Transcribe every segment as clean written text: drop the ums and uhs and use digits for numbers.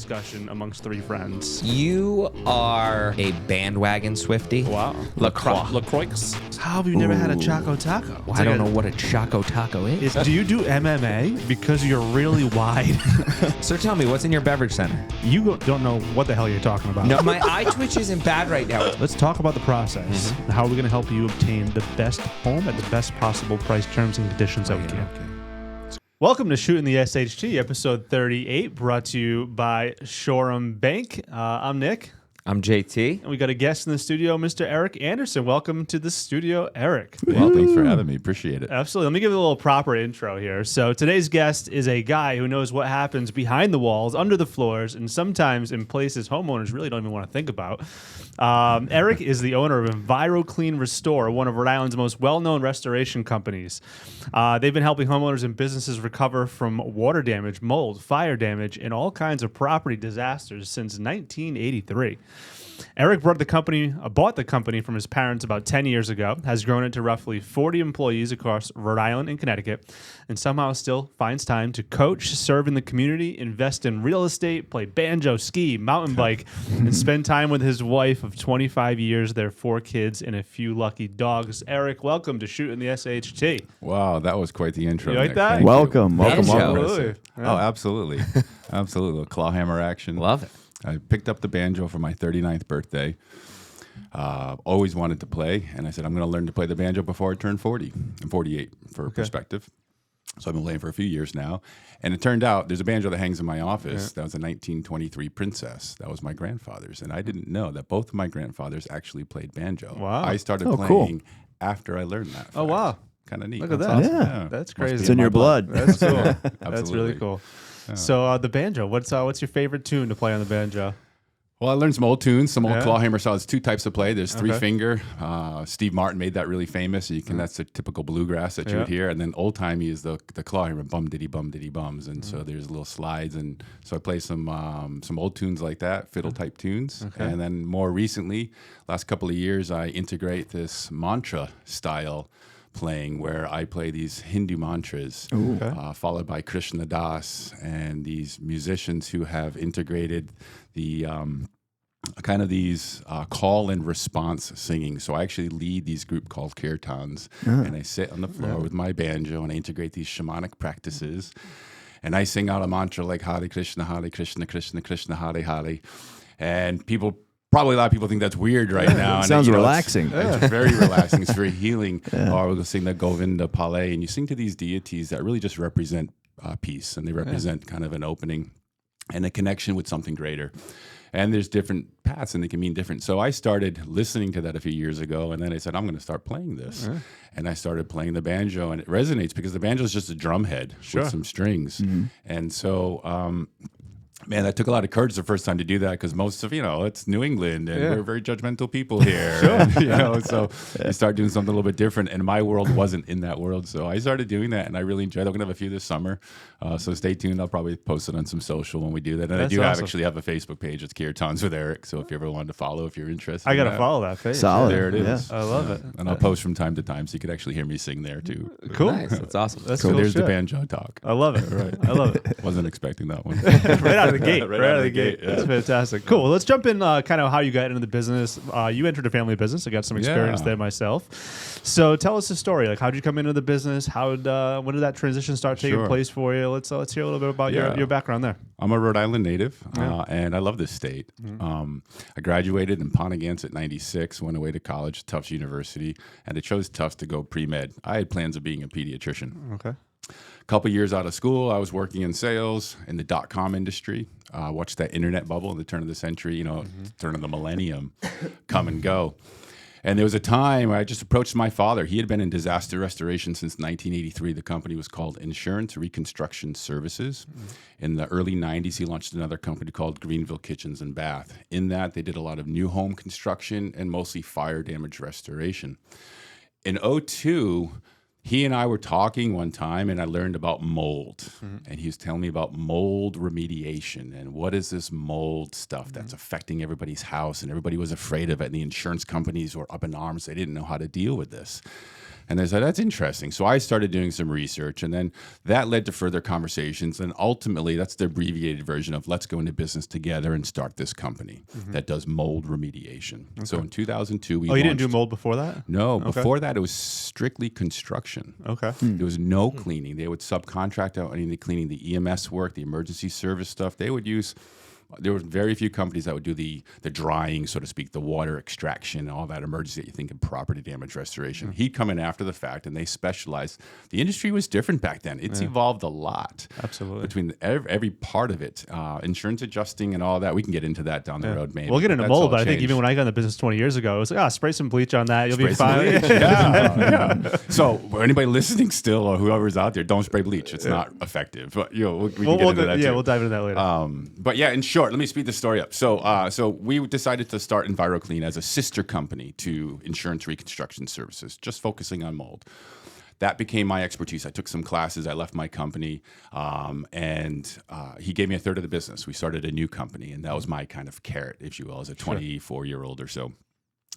discussion amongst three friends. You are a bandwagon Swiftie. Wow. LaCroix. How have you never had a Choco Taco? Well, I don't know what a Choco Taco is. Do you do MMA? Because you're really wide. So tell me, what's in your beverage center? You don't know what the hell you're talking about. No, my eye twitch isn't bad right now. Let's talk about the process. How are we going to help you obtain the best home at the best possible price, terms, and conditions that we can. Okay. Welcome to Shootin the SHT, episode 38, brought to you by Shootin Bank. I'm Nick. I'm JT. And we got a guest in the studio, Mr. Eric Anderson. Welcome to the studio, Eric. Well, thanks for having me. Appreciate it. Absolutely. Let me give you a little proper intro here. So today's guest is a guy who knows what happens behind the walls, under the floors, and sometimes in places homeowners really don't even want to think about. Eric is the owner of Enviro Clean Restore, one of Rhode Island's most well-known restoration companies. They've been helping homeowners and businesses recover from water damage, mold, fire damage, and all kinds of property disasters since 1983. Eric bought the company from his parents about 10 years ago, has grown it to roughly 40 employees across Rhode Island and Connecticut, and somehow still finds time to coach, serve in the community, invest in real estate, play banjo, ski, mountain bike, and spend time with his wife of 25 years, their 4 kids, and a few lucky dogs. Eric, welcome to Shootin the SHT. Wow, that was quite the intro. You like Nick. that? Thank Welcome. you. Absolutely. Oh, absolutely. Absolutely. Clawhammer action. Love it. I picked up the banjo for my 39th birthday. Always wanted to play, and I said, I'm going to learn to play the banjo before I turn 40. I'm 48 for perspective. So I've been playing for a few years now. And it turned out there's a banjo that hangs in my office. That was a 1923 Princess. That was my grandfather's. And I didn't know that both of my grandfathers actually played banjo. Wow. I started playing cool. after I learned that. Oh, wow. Kind of neat. Look at That's that. awesome. Yeah. That's Must crazy. be It's in my your blood. That's cool. That's Absolutely. really cool. So the banjo, what's your favorite tune to play on the banjo? Well, I learned some old tunes, some old Yeah. clawhammer styles. 2 types of play. There's 3 Okay. finger. Steve Martin made that really famous. So that's the typical bluegrass that you would hear. And then old timey is the clawhammer, bum diddy bums. And so there's little slides. And so I play some old tunes like that, fiddle type tunes. Okay. And then more recently, last couple of years, I integrate this mantra style playing where I play these Hindu mantras, followed by Krishna Das and these musicians who have integrated the kind of these call and response singing. So I actually lead these group called kirtans, and I sit on the floor with my banjo and I integrate these shamanic practices, and I sing out a mantra like Hare Krishna, Krishna Krishna, Hare Hare, and probably a lot of people think that's weird right now. And Sounds relaxing. It's very relaxing. It's very healing. Or we'll sing the Govinda Pale, and you sing to these deities that really just represent peace, and they represent kind of an opening and a connection with something greater. And there's different paths, and they can mean different. So I started listening to that a few years ago, and then I said, I'm going to start playing this. And I started playing the banjo, and it resonates because the banjo is just a drum head with some strings. And so man, that took a lot of courage the first time to do that because most of, it's New England and we're very judgmental people here. And, so you start doing something a little bit different, and my world wasn't in that world. So I started doing that, and I really enjoyed it. I'm going to have a few this summer. So stay tuned. I'll probably post it on some social when we do that. And That's I do awesome. actually have a Facebook page. It's Kirtans with Eric. So if you ever wanted to follow, if you're interested. I got in to follow that page. Solid. There it is. I love it. And I'll post from time to time so you could actually hear me sing there too. Cool. Nice. That's awesome. That's So cool there's the shit. banjo talk. I love it. Right. I love it. Wasn't expecting that one. Right out of the gate. Right out of the gate, That's yeah. fantastic. Cool. Well, let's jump in kind of how you got into the business. You entered a family business. I got some experience Yeah. there myself. So tell us the story. Like, how did you come into the business? When did that transition start taking Sure. place for you? Let's hear a little bit about Yeah. your background there. I'm a Rhode Island native, and I love this state. I graduated in Ponegants 96, went away to college, Tufts University, and I chose Tufts to go pre-med. I had plans of being a pediatrician. Okay. A couple years out of school, I was working in sales in the .com industry. Watched that internet bubble in the turn of the century, turn of the millennium come and go. And there was a time where I just approached my father. He had been in disaster restoration since 1983. The company was called Insurance Reconstruction Services. In the early 90s, he launched another company called Greenville Kitchens and Bath. In that, they did a lot of new home construction and mostly fire damage restoration. In 2002, he and I were talking one time, and I learned about mold. And he was telling me about mold remediation and what is this mold stuff that's affecting everybody's house, and everybody was afraid of it, and the insurance companies were up in arms. They didn't know how to deal with this. And they said, that's interesting. So I started doing some research, and then that led to further conversations. And ultimately, that's the abbreviated version of let's go into business together and start this company that does mold remediation. Okay. So in 2002, we you didn't do mold before that? No, before that, it was strictly construction. Okay. There was no cleaning. They would subcontract out any of the cleaning, the EMS work, the emergency service stuff. They would use... There were very few companies that would do the drying, so to speak, the water extraction, all that emergency that you think in property damage restoration. He'd come in after the fact, and they specialized. The industry was different back then. It's evolved a lot. Absolutely. Between every part of it, insurance adjusting and all that. We can get into that down the road, maybe. We'll get into mold, but I think even when I got in the business 20 years ago, it was like, spray some bleach on that. You'll be fine. Yeah. So anybody listening still, or whoever's out there, don't spray bleach. It's not effective. But we can get into that too. Yeah, we'll dive into that later. But yeah, in short, let me speed the story up. So we decided to start Enviro-Clean as a sister company to Insurance Reconstruction Services, just focusing on mold. That became my expertise. I took some classes. I left my company, and he gave me a third of the business. We started a new company, and that was my kind of carrot, if you will, as a 24-year-old or so.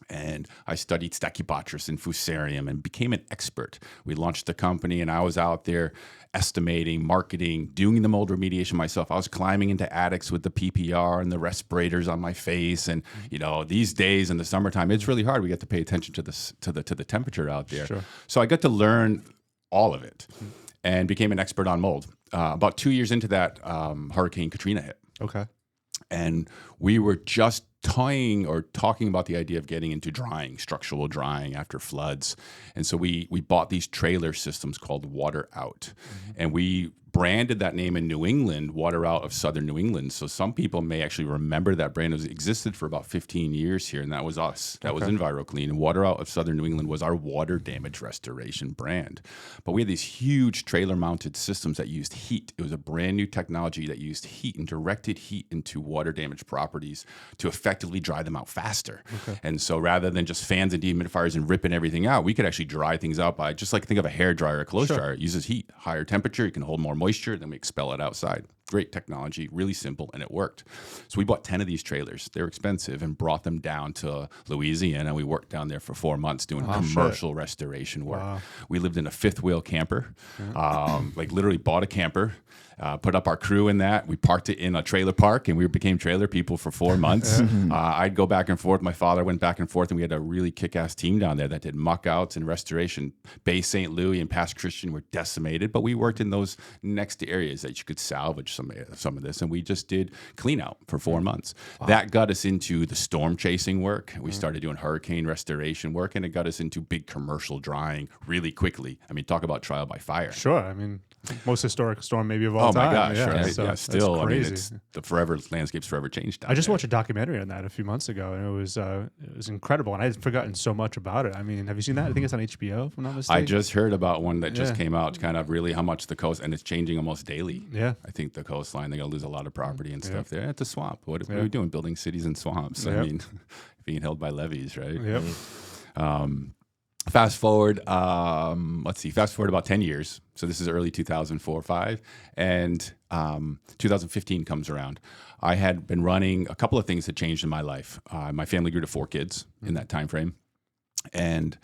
And I studied Stachybotrys and Fusarium and became an expert. We launched the company, and I was out there estimating, marketing, doing the mold remediation myself. I was climbing into attics with the PPR and the respirators on my face. And these days in the summertime, it's really hard. We get to pay attention to the temperature out there. Sure. So I got to learn all of it and became an expert on mold. About 2 years into that, Hurricane Katrina hit. Okay. And we were just talking about the idea of getting into drying, structural drying after floods. And so we bought these trailer systems called Water Out. And we branded that name in New England, Water Out of Southern New England. So some people may actually remember that brand. It existed for about 15 years here, and that was us. That was Enviro-Clean. And Water Out of Southern New England was our water damage restoration brand. But we had these huge trailer-mounted systems that used heat. It was a brand new technology that used heat and directed heat into water damaged properties to effectively dry them out faster. Okay. And so rather than just fans and dehumidifiers and ripping everything out, we could actually dry things out by just like think of a hair dryer, a clothes dryer. It uses heat, higher temperature, you can hold more moisture, then we expel it outside. Great technology, really simple, and it worked. So we bought 10 of these trailers. They're expensive, and brought them down to Louisiana. We worked down there for 4 months doing commercial restoration work. Wow. We lived in a fifth wheel camper, literally bought a camper, put up our crew in that. We parked it in a trailer park, and we became trailer people for 4 months. I'd go back and forth. My father went back and forth, and we had a really kick-ass team down there that did muck-outs and restoration. Bay St. Louis and Pass Christian were decimated, but we worked in those next areas that you could salvage some of this, and we just did clean out for 4 months. Wow. That got us into the storm chasing work. We started doing hurricane restoration work, and it got us into big commercial drying really quickly. I mean, talk about trial by fire. Sure. I mean, most historic storm maybe of all time. Oh my gosh, right? So yeah, still, I mean, it's the landscape's forever changed. I just watched a documentary on that a few months ago, and it was incredible, and I had forgotten so much about it. I mean, have you seen that? I think it's on HBO, if I'm not mistaken. I just heard about one that just came out, kind of really how much the coast, and it's changing almost daily. Yeah. I think the coastline, they're going to lose a lot of property and stuff there. It's a swamp. What are we doing? Building cities and swamps. I mean, being held by levees, right? Yep. Fast forward, fast forward about 10 years. So this is early 2004, 5, and 2015 comes around. I had been running a couple of things that changed in my life. My family grew to 4 kids in that time frame, and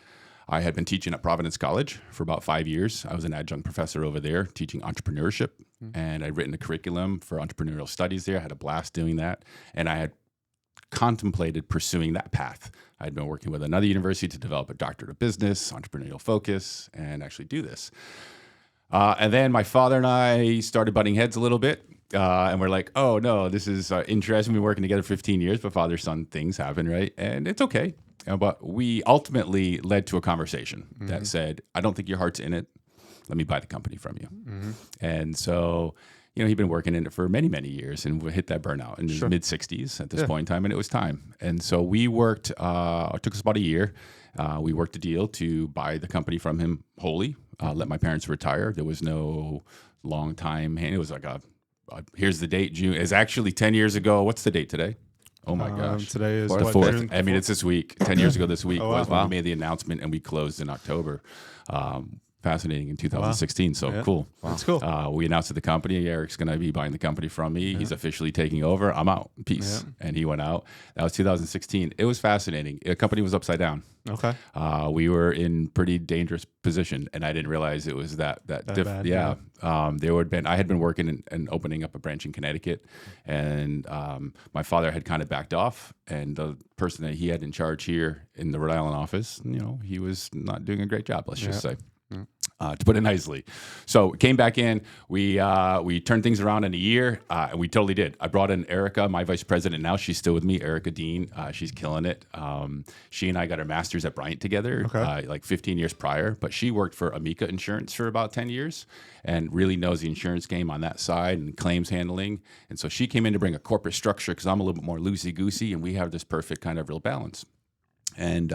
I had been teaching at Providence College for about 5 years. I was an adjunct professor over there teaching entrepreneurship, and I'd written a curriculum for entrepreneurial studies there. I had a blast doing that, and I had contemplated pursuing that path. I'd been working with another university to develop a doctorate of business, entrepreneurial focus, and actually do this. And then my father and I started butting heads a little bit, and we're like, oh no, this is interesting. We've been working together 15 years, but father-son things happen, right? And it's okay. But we ultimately led to a conversation that said, I don't think your heart's in it. Let me buy the company from you. And so, he'd been working in it for many, many years, and we hit that burnout in his mid-60s at this point in time, and it was time. And so we worked, it took us about a year. We worked a deal to buy the company from him wholly, let my parents retire. There was no long time. It was like here's the date, June. It's actually 10 years ago. What's the date today? Oh my gosh. Today is the 4th. I mean, it's this week. 10 years ago this week was when we made the announcement, and we closed in October. fascinating in 2016. So Yeah. cool. That's cool. We announced to the company, Eric's going to be buying the company from me. He's officially taking over. I'm out. Peace. And he went out. That was 2016. It was fascinating. The company was upside down. Okay. We were in pretty dangerous position, and I didn't realize it was that bad, yeah. I had been working and opening up a branch in Connecticut, and my father had kind of backed off, and the person that he had in charge here in the Rhode Island office, he was not doing a great job. Let's just say. To put it nicely. So came back in, we turned things around in a year, and we totally did. I brought in Erica, my vice president now. She's still with me, Erica Dean. She's killing it. She and I got our masters at Bryant together, like 15 years prior, but she worked for Amica Insurance for about 10 years and really knows the insurance game on that side and claims handling. And so she came in to bring a corporate structure because I'm a little bit more loosey-goosey, and we have this perfect kind of real balance. And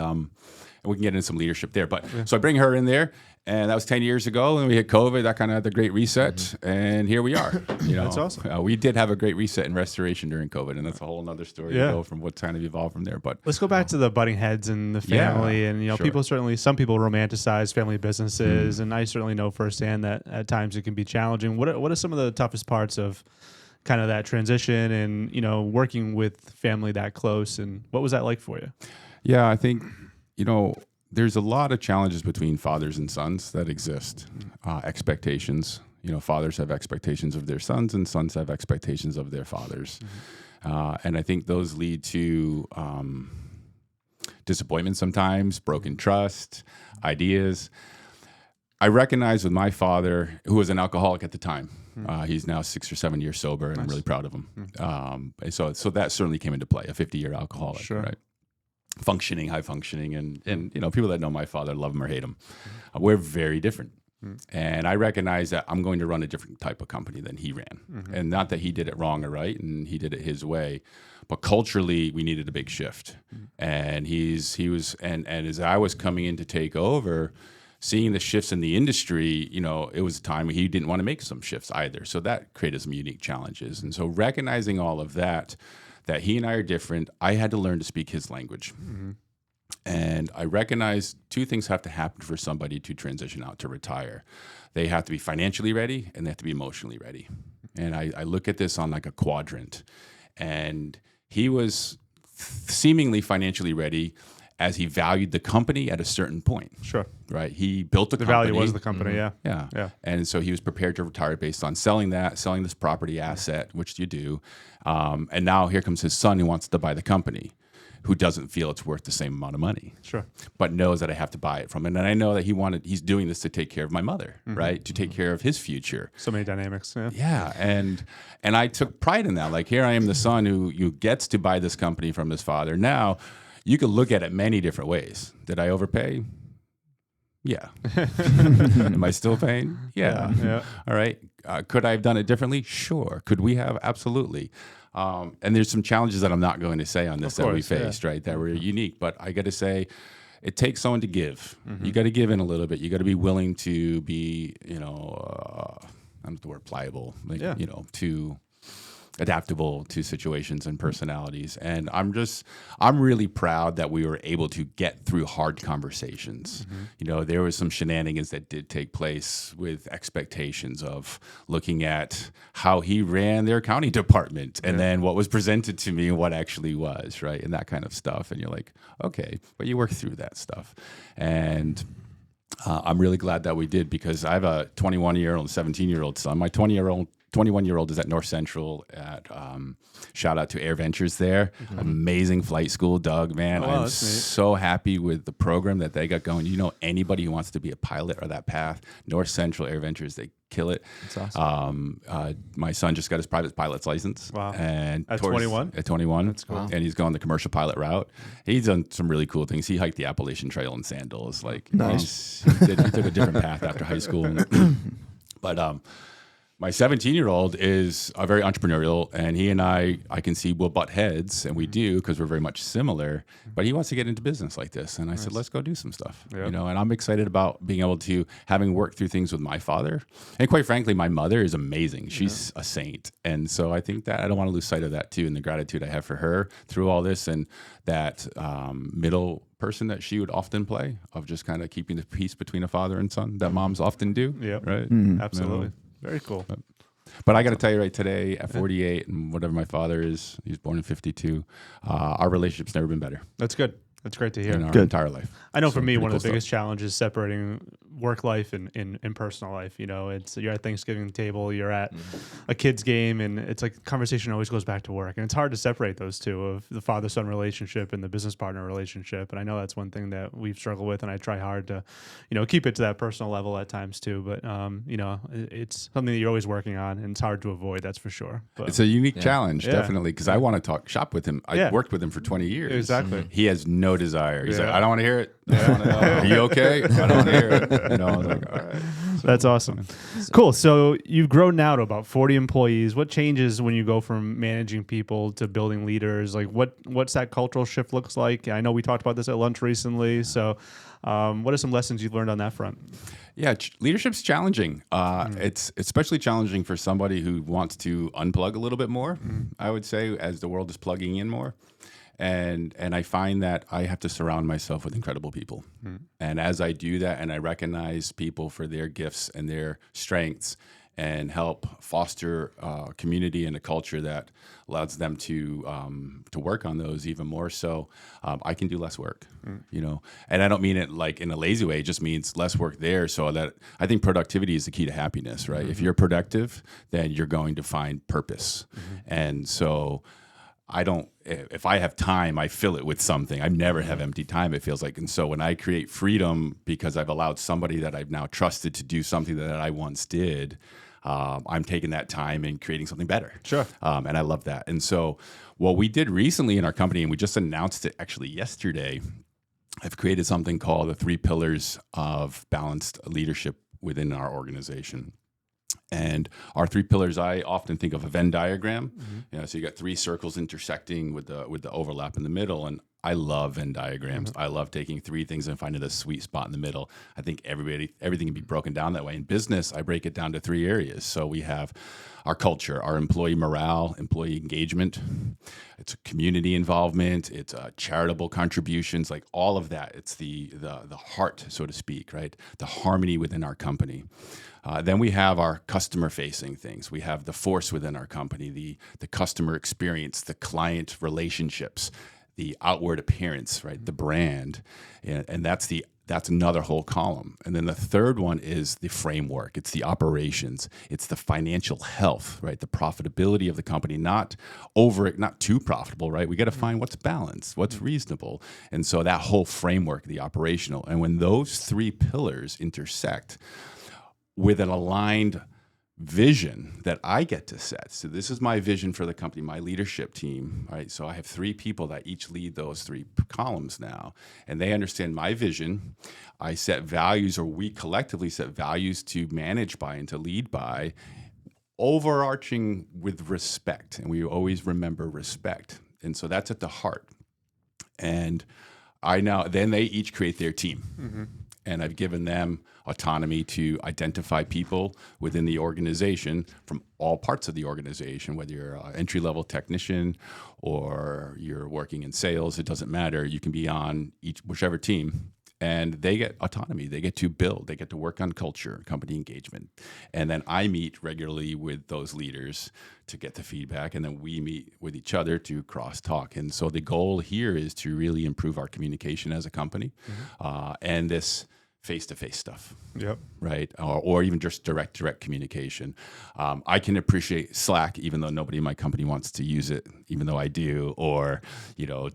we can get into some leadership there. But so I bring her in there, and that was 10 years ago, and we hit COVID. That kind of had the great reset, and here we are. That's awesome. We did have a great reset in restoration during COVID, and that's a whole other story to go from what kind of evolved from there. But let's go back to the butting heads and the family, and some people romanticize family businesses, and I certainly know firsthand that at times it can be challenging. What are some of the toughest parts of kind of that transition and working with family that close, and what was that like for you? Yeah, I think there's a lot of challenges between fathers and sons that exist. Expectations. Fathers have expectations of their sons, and sons have expectations of their fathers. And I think those lead to disappointment sometimes, broken trust, ideas. I recognize with my father, who was an alcoholic at the time, he's now 6 or 7 years sober, and I'm really proud of him. So that certainly came into play, a 50-year alcoholic, right? High functioning, and people that know my father love him or hate him. We're very different. And I recognize that I'm going to run a different type of company than he ran. And not that he did it wrong or right, and he did it his way, but culturally we needed a big shift. And he was as I was coming in to take over, seeing the shifts in the industry, it was a time he didn't want to make some shifts either. So that created some unique challenges. And so recognizing all of that he and I are different, I had to learn to speak his language. And I recognize two things have to happen for somebody to transition out, to retire. They have to be financially ready, and they have to be emotionally ready. And I look at this on like a quadrant. And he was seemingly financially ready as he valued the company at a certain point. Sure. Right? He built the company. The value was the company, Yeah. And so he was prepared to retire based on selling this property asset, which you do. And now here comes his son who wants to buy the company, who doesn't feel it's worth the same amount of money. Sure. But knows that I have to buy it from him. And I know that he's doing this to take care of my mother, right? To take care of his future. So many dynamics. Yeah. And I took pride in that. Like, here I am, the son who gets to buy this company from his father. Now, you could look at it many different ways. Did I overpay? Yeah. Am I still paying? Yeah. All right. Could I have done it differently? Sure. Could we have? Absolutely. And there's some challenges that I'm not going to say on this that we faced, right? That were unique. But I got to say, it takes someone to give. You got to give in a little bit. You got to be willing to be, I don't know the word pliable, to adaptable to situations and personalities. And I'm really proud that we were able to get through hard conversations. There was some shenanigans that did take place with expectations of looking at how he ran their accounting department and then what was presented to me and what actually was, right? And that kind of stuff. And you're like, okay, but you work through that stuff. And I'm really glad that we did, because I have a 21-year-old and 17-year-old son. My 21-year-old is at North Central at shout out to Air Ventures there. Amazing flight school, Doug, man. I'm so happy with the program that they got going. Anybody who wants to be a pilot or that path, North Central Air Ventures, they kill it. That's awesome. My son just got his private pilot's license. Wow. And at 21? At 21. That's cool. And he's going the commercial pilot route. He's done some really cool things. He hiked the Appalachian Trail in sandals. Like, nice. He took a different path after high school. But my 17-year-old is very entrepreneurial, and he and I can see we'll butt heads, and we do because we're very much similar. But he wants to get into business like this, and I said, let's go do some stuff. And I'm excited about being able to, having worked through things with my father, and quite frankly, my mother is amazing. She's a saint, and so I think that I don't want to lose sight of that too, and the gratitude I have for her through all this, and that middle person that she would often play of just kind of keeping the peace between a father and son that moms often do. Yeah, right. Absolutely. Very cool. But I got to tell you right today, at 48 and whatever my father is, he was born in 52, our relationship's never been better That's good. That's great to hear. in our entire life. I know So for me, pretty one of cool the biggest stuff. challenges is separating work life and personal life. You know, it's you're at Thanksgiving table, you're at a kid's game, and it's like conversation always goes back to work, and it's hard to separate those two of the father-son relationship and the business partner relationship. And I know that's one thing that we've struggled with, and I try hard to, keep it to that personal level at times too. But it's something that you're always working on, and it's hard to avoid. That's for sure. But It's a unique challenge, definitely, because I want to talk shop with him. I worked with him for 20 years. Exactly. He has no desire. He's like, I don't want to hear it. I don't wanna know. Are you okay? I don't want to hear it. I was like, all right. That's awesome. Cool. So you've grown now to about 40 employees. What changes when you go from managing people to building leaders? Like what's that cultural shift looks like? I know we talked about this at lunch recently. So what are some lessons you've learned on that front? Yeah, leadership's challenging. It's especially challenging for somebody who wants to unplug a little bit more, I would say, as the world is plugging in more. And I find that I have to surround myself with incredible people. And as I do that and I recognize people for their gifts and their strengths and help foster a community and a culture that allows them to work on those even more so, I can do less work, And I don't mean it like in a lazy way. It just means less work there so that I think productivity is the key to happiness, right? If you're productive, then you're going to find purpose. And so if I have time, I fill it with something. I never have empty time, it feels like. And so when I create freedom because I've allowed somebody that I've now trusted to do something that I once did, I'm taking that time and creating something better. Sure. And I love that. And so what we did recently in our company, and we just announced it actually yesterday, I've created something called the 3 pillars of balanced leadership within our organization. And our 3 pillars, I often think of a Venn diagram. So you got 3 circles intersecting with the overlap in the middle. And I love Venn diagrams. I love taking 3 things and finding the sweet spot in the middle. I think everything can be broken down that way. In business, I break it down to 3 areas. So we have our culture, our employee morale, employee engagement. It's community involvement. It's charitable contributions, like all of that. It's the heart, so to speak, right? The harmony within our company. Then we have our customer-facing things. We have the force within our company, the customer experience, the client relationships, the outward appearance, right? The brand, and that's another whole column. And then the third one is the framework. It's the operations. It's the financial health, right? The profitability of the company, not too profitable, right? We got to find what's balanced, what's reasonable. And so that whole framework, the operational. And when those 3 pillars intersect with an aligned vision that I get to set. So this is my vision for the company, my leadership team, right? So I have 3 people that each lead those 3 columns now, and they understand my vision. I set values, or we collectively set values to manage by and to lead by, overarching with respect. And we always remember respect. And so that's at the heart. And then they each create their team. And I've given them autonomy to identify people within the organization from all parts of the organization, whether you're an entry-level technician or you're working in sales, it doesn't matter. You can be on whichever team, and they get autonomy. They get to build. They get to work on culture, company engagement. And then I meet regularly with those leaders to get the feedback, and then we meet with each other to cross-talk. And so the goal here is to really improve our communication as a company, and this face-to-face stuff. Yep. Right. Or even just direct communication. I can appreciate Slack, even though nobody in my company wants to use it, even though I do, or,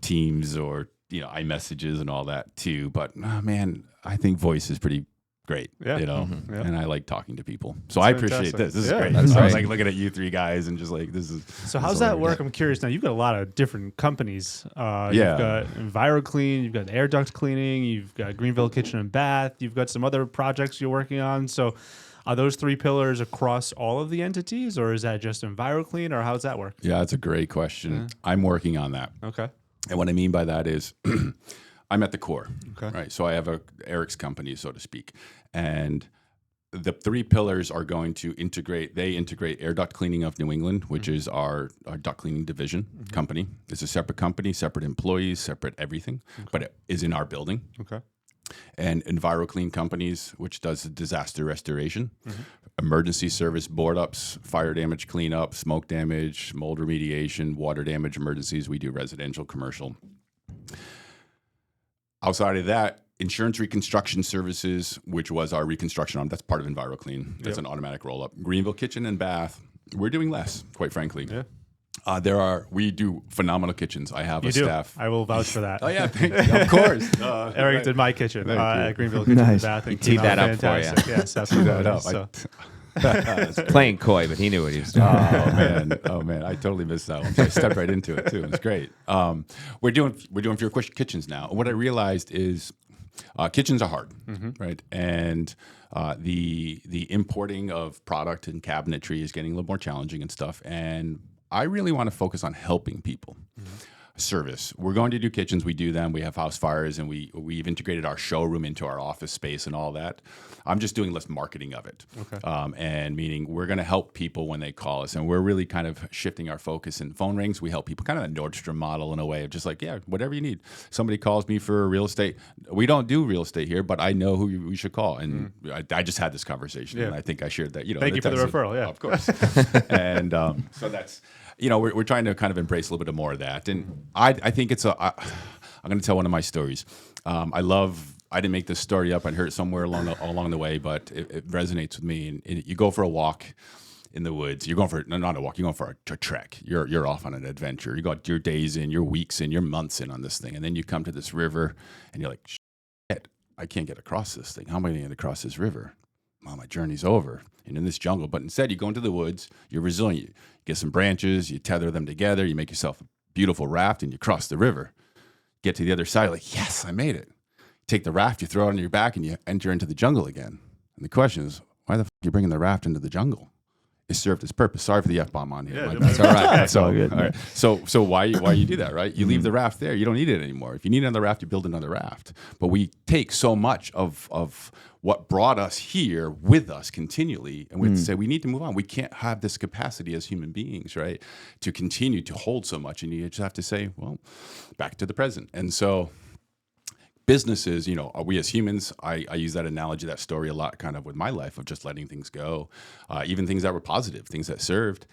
Teams, or, iMessages and all that too. But man, I think voice is pretty great, and I like talking to people. So I appreciate this. This is great. That's I was great. like looking at you 3 guys and just like, this is. So how's that work? I'm curious now. You've got a lot of different companies. You've got Enviro Clean, you've got air duct cleaning, you've got Greenville Kitchen and Bath, you've got some other projects you're working on. So are those 3 pillars across all of the entities, or is that just Enviro Clean, or how's that work? Yeah, that's a great question. I'm working on that. Okay. And what I mean by that is I'm at the core, Okay. right? So I have Eric's company, so to speak. And the three pillars are going to integrate. They integrate Air Duct Cleaning of New England, which is our duct cleaning division company. It's a separate company, separate employees, separate everything, but it is in our building. Okay. And Enviro Clean Companies, which does disaster restoration, emergency service board ups, fire damage cleanup, smoke damage, mold remediation, water damage emergencies. We do residential, commercial. Outside of that, insurance reconstruction services, which was our reconstruction arm. That's part of Enviro Clean. That's an automatic roll up. Greenville Kitchen and Bath. We're doing less, quite frankly. Yeah. We do phenomenal kitchens. I have You a do. staff. I will vouch for that. Oh yeah, thank you. Of course. Eric did my kitchen Thank you. at Greenville Kitchen Nice. and Bath. And He teed came out that up for you. fantastic. Yes, that absolutely. up. So, Playing coy, but he knew what he was doing. Oh man, I totally missed that one. So I stepped right into it too. It was great. We're doing fewer kitchens now. And what I realized is kitchens are hard, right? And the importing of product and cabinetry is getting a little more challenging and stuff. And I really want to focus on helping people. Service. We're going to do kitchens. We do them. We have house fires, and we've integrated our showroom into our office space and all that. I'm just doing less marketing of it. Okay. And meaning we're going to help people when they call us, and we're really kind of shifting our focus. In phone rings, we help people, kind of a Nordstrom model in a way of just like, yeah, whatever you need. Somebody calls me for real estate. We don't do real estate here, but I know who we should call. And I just had this conversation, and I think I shared that. Thank you for the referral. Yeah, of course. And so that's. We're trying to kind of embrace a little bit more of that. And I think I'm going to tell one of my stories. I didn't make this story up. I heard it somewhere along the way, but it resonates with me. And you go for a walk in the woods. You're going for not a walk. You're going for a trek. You're off on an adventure. You got your days in, your weeks in, your months in on this thing. And then you come to this river and you're like, shit, I can't get across this thing. How am I going to get across this river? Well, my journey's over. And in this jungle, but instead you go into the woods, you're resilient. You get some branches, you tether them together, you make yourself a beautiful raft, and you cross the river. Get to the other side, like, yes, I made it. Take the raft, you throw it on your back, and you enter into the jungle again. And the question is, why the f*** are you bringing the raft into the jungle? It served its purpose. Sorry for the F-bomb on here. Yeah, That's all right. That's all good. All right. So why you do that, right? You leave the raft there. You don't need it anymore. If you need another raft, you build another raft. But we take so much of what brought us here with us continually, and we have to say we need to move on. We can't have this capacity as human beings, right, to continue to hold so much. And you just have to say, well, back to the present. And so businesses, we as humans, I use that analogy, that story a lot kind of with my life of just letting things go, even things that were positive, things that served,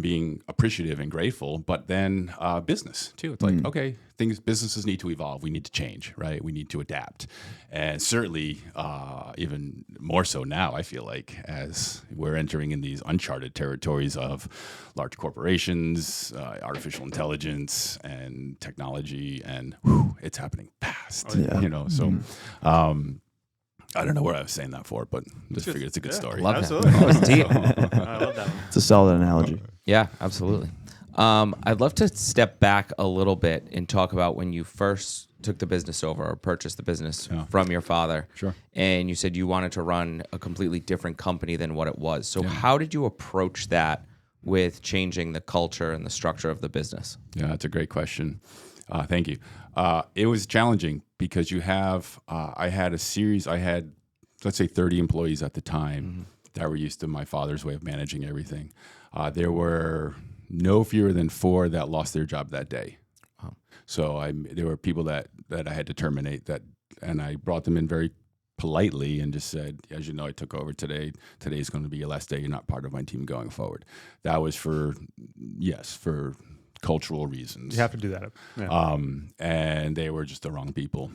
being appreciative and grateful, but then business too. It's like, okay, businesses need to evolve. We need to change, right? We need to adapt. And certainly even more so now, I feel like, as we're entering in these uncharted territories of large corporations, artificial intelligence and technology, and it's happening fast. So I don't know where I was saying that for, but just figured it's a good story. Love absolutely. that. That was deep. I love that one. It's a solid analogy. Yeah, absolutely. I'd love to step back a little bit and talk about when you first took the business over or purchased the business from your father. Sure. And you said you wanted to run a completely different company than what it was. So how did you approach that with changing the culture and the structure of the business? Yeah, that's a great question. Thank you. It was challenging because I had, let's say 30 employees at the time that were used to my father's way of managing everything. There were no fewer than 4 that lost their job that day. Wow. So there were people that I had to terminate and I brought them in very politely and just said, as you know, I took over today. Today is going to be your last day. You're not part of my team going forward. That was for cultural reasons. You have to do that. Yeah. And they were just the wrong people.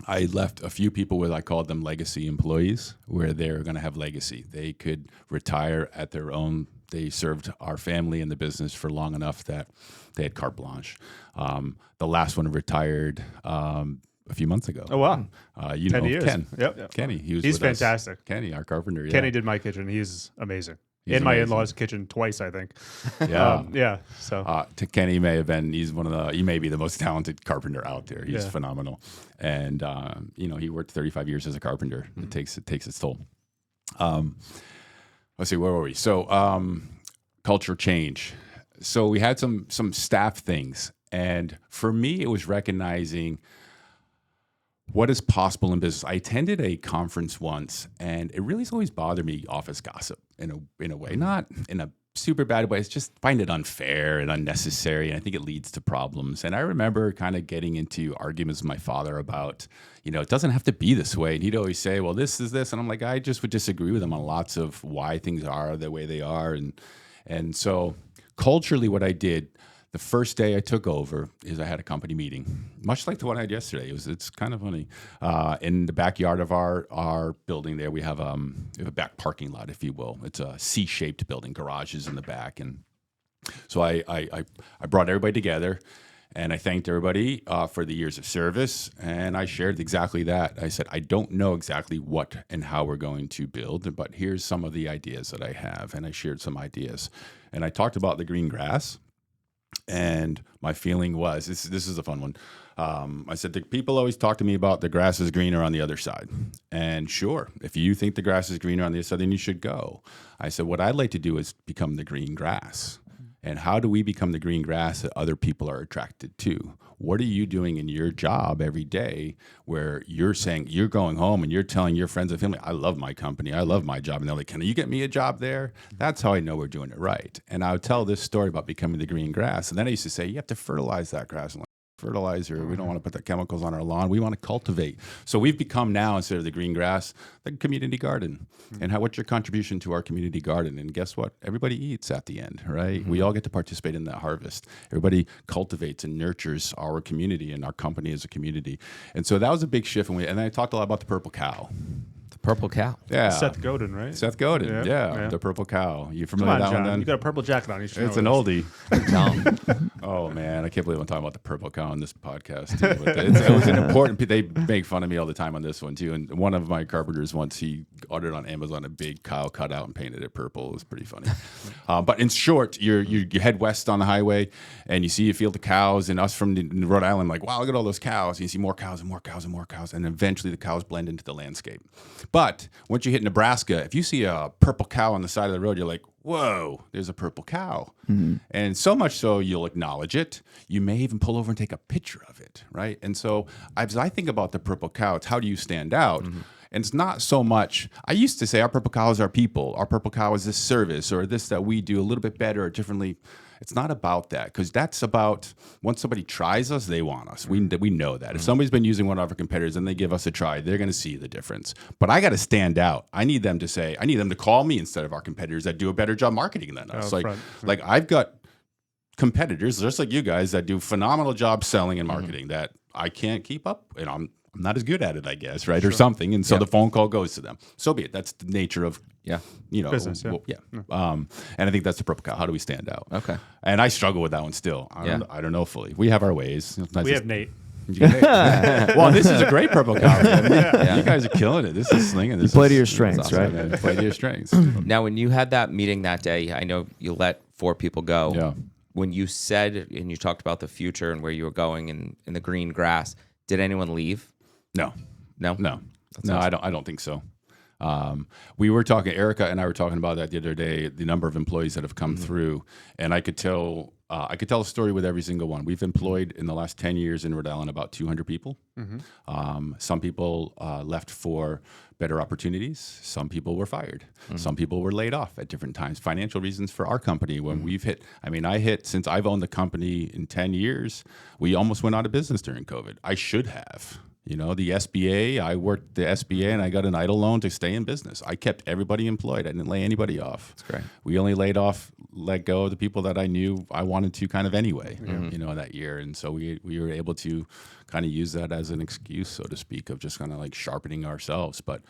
I left a few people with, I called them legacy employees, where they're going to have legacy. They could retire at their own. They served our family and the business for long enough that they had carte blanche. The last one retired a few months ago. Oh, wow. 10 years. Ken. Yep. Kenny. He's with us. fantastic. Kenny, our carpenter. Yeah. Kenny did my kitchen. He's amazing. He's in my amazing. in-laws' kitchen twice, I think. Yeah. So To Kenny he may be the most talented carpenter out there. He's Yeah. phenomenal. And, he worked 35 years as a carpenter. It takes its toll. Let's see, where were we? So culture change. So we had some staff things. And for me, it was recognizing what is possible in business. I attended a conference once, and it really has always bothered me, office gossip in a way, not in a super bad way. It's just find it unfair and unnecessary, and I think it leads to problems. And I remember kind of getting into arguments with my father about, it doesn't have to be this way. And he'd always say, well, this is this. And I'm like, I just would disagree with him on lots of why things are the way they are. And so culturally, what I did the first day I took over is I had a company meeting, much like the one I had yesterday. It's kind of funny. In the backyard of our building there, we have a back parking lot, if you will. It's a C-shaped building, garages in the back. And so I brought everybody together, and I thanked everybody for the years of service. And I shared exactly that. I said, I don't know exactly what and how we're going to build, but here's some of the ideas that I have. And I shared some ideas. And I talked about the green grass. And my feeling was, this is a fun one. I said, the people always talk to me about the grass is greener on the other side. And sure, if you think the grass is greener on the other side, then you should go. I said, what I'd like to do is become the green grass. And how do we become the green grass that other people are attracted to? What are you doing in your job every day where you're saying, you're going home and you're telling your friends and family, I love my company, I love my job. And they're like, can you get me a job there? That's how I know we're doing it right. And I would tell this story about becoming the green grass. And then I used to say, you have to fertilize that grass. I'm like, fertilizer, we don't want to put the chemicals on our lawn. We want to cultivate. So we've become now, instead of the green grass, the community garden. And what's your contribution to our community garden? And guess what? Everybody eats at the end, right? We all get to participate in that harvest. Everybody cultivates and nurtures our community and our company as a community. And so that was a big shift. And then I talked a lot about the purple cow. Purple cow. Yeah. Seth Godin, right? Seth Godin. Yeah. The purple cow. You familiar with that John. one then? You got a purple jacket on. You should It's know an this. oldie. Oh man, I can't believe I'm talking about the purple cow on this podcast too. But it was an important. They make fun of me all the time on this one too. And one of my carpenters once, he ordered on Amazon a big cow cut out and painted it purple. It was pretty funny. But in short, you head west on the highway and you see a field of cows. And us from Rhode Island, like, wow, look at all those cows. And you see more cows and more cows and more cows, and eventually the cows blend into the landscape. But once you hit Nebraska, if you see a purple cow on the side of the road, you're like, whoa, there's a purple cow. And so much so you'll acknowledge it. You may even pull over and take a picture of it, right? And so as I think about the purple cow, it's how do you stand out? And it's not so much, I used to say our purple cow is our people. Our purple cow is this service or this that we do a little bit better or differently. It's not about that, because that's about once somebody tries us, they want us. We know that. If somebody's been using one of our competitors and they give us a try, they're going to see the difference. But I got to stand out. I need them to call me instead of our competitors that do a better job marketing than us. Like I've got competitors just like you guys that do phenomenal job selling and marketing that I can't keep up, and I'm not as good at it, I guess, right? Or something. And so the phone call goes to them. So be it. That's the nature of business. And I think that's the purple cow. How do we stand out? Okay. And I struggle with that one still. I don't know fully. We have our ways. We have Nate. Well, this is a great purple cow. You guys are killing it. This is slinging. This play to your strengths, awesome, right? Man. Play to your strengths. Now, when you had that meeting that day, I know you let 4 people go. Yeah. When you said and you talked about the future and where you were going in the green grass, did anyone leave? No. Awesome. I don't think so. We were talking, Erica and I were talking about that the other day, the number of employees that have come through, and I could tell a story with every single one. We've employed in the last 10 years in Rhode Island about 200 people. Some people left for better opportunities. Some people were fired. Some people were laid off at different times. Financial reasons for our company when we've hit, since I've owned the company in 10 years, we almost went out of business during COVID. I should have. The SBA, I worked the SBA and I got an idle loan to stay in business. I kept everybody employed. I didn't lay anybody off. That's great. We only let go of the people that I knew I wanted to kind of anyway, that year. And so we were able to kind of use that as an excuse, so to speak, of just kind of like sharpening ourselves. But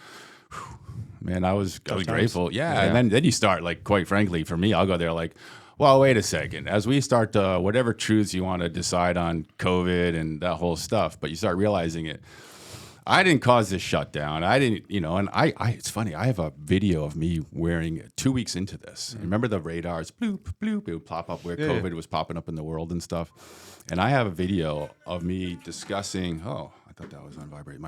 man, I was grateful. Yeah. And then you start, like, quite frankly, for me, I'll go there like, well, wait a second. As we start whatever truths you want to decide on COVID and that whole stuff, but you start realizing it. I didn't cause this shutdown. I didn't, and I it's funny. I have a video of me wearing 2 weeks into this. Remember the radars, bloop, bloop, it would pop up where COVID was popping up in the world and stuff. And I have a video of me discussing, I thought that was on vibrate,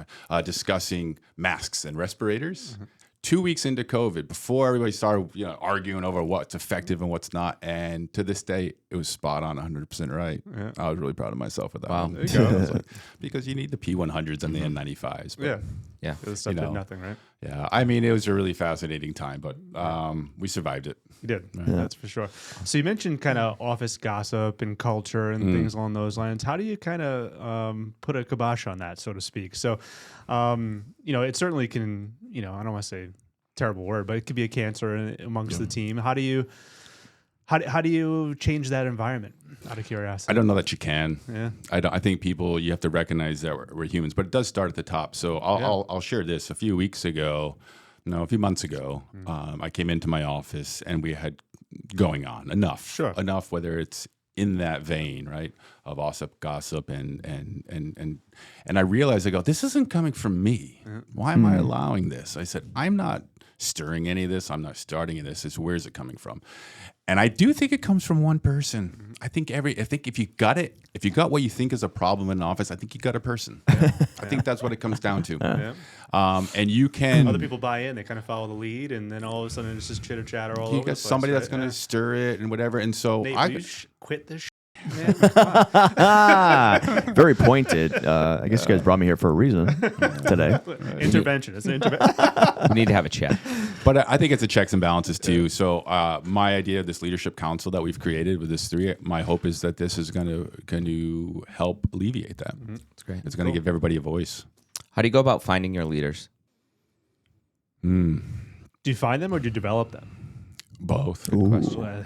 discussing masks and respirators. 2 weeks into COVID, before everybody started, arguing over what's effective and what's not, and to this day, it was spot on, 100% right. Yeah. I was really proud of myself with that. Wow. One. There you go. I was like, because you need the P100s and the N95s. But, Yeah. Yeah. It was stuff You did know. nothing, right? yeah, I mean, it was a really fascinating time, but we survived it. You did. That's for sure. So you mentioned kind of office gossip and culture and things along those lines. How do you kind of put a kibosh on that, so to speak? So, you know, it certainly can, you know, I don't want to say terrible word, but it could be a cancer amongst the team. How do you change that environment, out of curiosity? I don't know that you can. Yeah. I think people, you have to recognize that we're humans, but it does start at the top. So I'll share this. A few months ago, I came into my office and we had going on enough, whether it's in that vein, right, of gossip and I realized, I go, this isn't coming from me. Why am I allowing this? I said, I'm not stirring any of this. I'm not starting any of this. It's where's it coming from? And I do think it comes from one person. I think if you got what you think is a problem in an office, I think you got a person. I think that's what it comes down to. And you can Other people buy in, they kind of follow the lead, and then all of a sudden it's just chitter chatter all over. You the got place, somebody right? that's going to stir it and whatever. And so Nate, quit this. Very pointed. I guess you guys brought me here for a reason today. Intervention. It's an intervention. We need to have a chat. But I think it's a checks and balances too. So my idea of this leadership council that we've created with this three, my hope is that this is going to help alleviate that. That's great. It's going to give everybody a voice. How do you go about finding your leaders? Do you find them or do you develop them? Both. Yeah.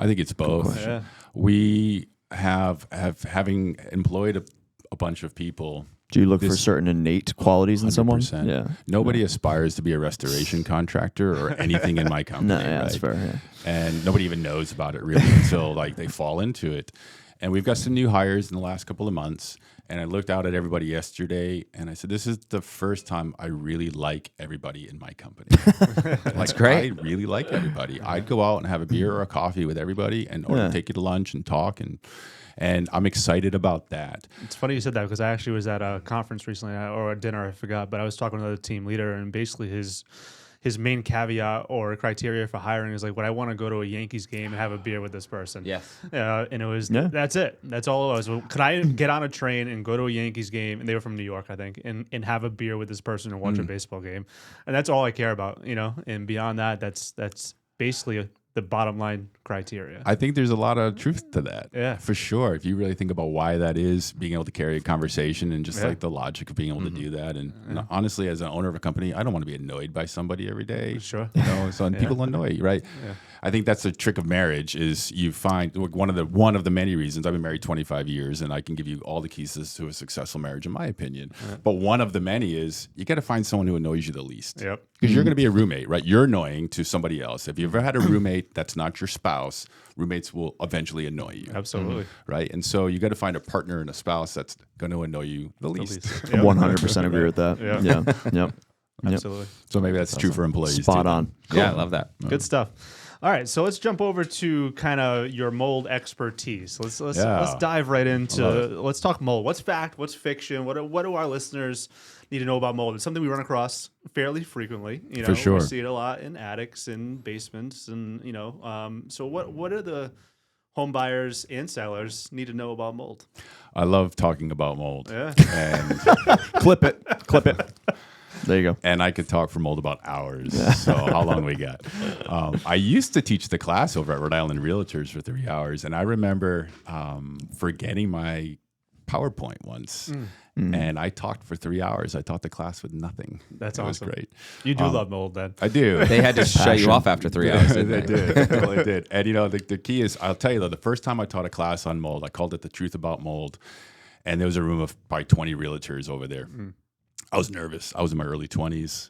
I think it's both. Yeah. We having employed a bunch of people. Do you look for certain innate qualities in someone? 100%. Yeah. Nobody aspires to be a restoration contractor or anything in my company. No, yeah, right? that's fair. Yeah. And nobody even knows about it really until like they fall into it. And we've got some new hires in the last couple of months. And I looked out at everybody yesterday and I said, this is the first time I really like everybody in my company. That's great. I really like everybody. I'd go out and have a beer or a coffee with everybody and or take you to lunch and talk. And I'm excited about that. It's funny you said that because I actually was at a conference recently or a dinner, I forgot, but I was talking to another team leader and basically his main caveat or criteria for hiring is like, would I want to go to a Yankees game and have a beer with this person? Yes. And it was, that's it. That's all it was. Well, could I get on a train and go to a Yankees game? And they were from New York, I think, and have a beer with this person and watch a baseball game. And that's all I care about, you know? And beyond that, that's basically the bottom line criteria. I think there's a lot of truth to that. Yeah. For sure. If you really think about why that is, being able to carry a conversation and just like the logic of being able to do that. And honestly, as an owner of a company, I don't want to be annoyed by somebody every day. Sure. You know, so and people annoy you, right? Yeah. I think that's the trick of marriage is you find one of the many reasons. I've been married 25 years and I can give you all the keys to a successful marriage in my opinion. But one of the many is you got to find someone who annoys you the least. Yep. Because you're going to be a roommate, right? You're annoying to somebody else. If you've ever had a roommate that's not your spouse, roommates will eventually annoy you. Absolutely. Right? And so you got to find a partner and a spouse that's going to annoy you the least. 100% agree with that. Yeah. Absolutely. So maybe that's true for employees. Spot too. on. Cool. Yeah, I love that. Good stuff. All right, so let's jump over to kind of your mold expertise. Let's dive right into. Let's talk mold. What's fact? What's fiction? What do our listeners need to know about mold? It's something we run across fairly frequently. You know, For sure. We see it a lot in attics and basements, and you know. So what do the home buyers and sellers need to know about mold? I love talking about mold. Yeah. And Clip it. There you go. And I could talk for mold about hours. So how long we got? I used to teach the class over at Rhode Island Realtors for 3 hours. And I remember forgetting my PowerPoint once. And I talked for 3 hours. I taught the class with nothing. That's it awesome. was great. You do love mold, then. I do. They had to shut you off after 3 hours. They Didn't they? did. They totally did. And you know, the key is, I'll tell you though, the first time I taught a class on mold, I called it The Truth About Mold. And there was a room of probably 20 realtors over there. I was nervous. I was in my early 20s.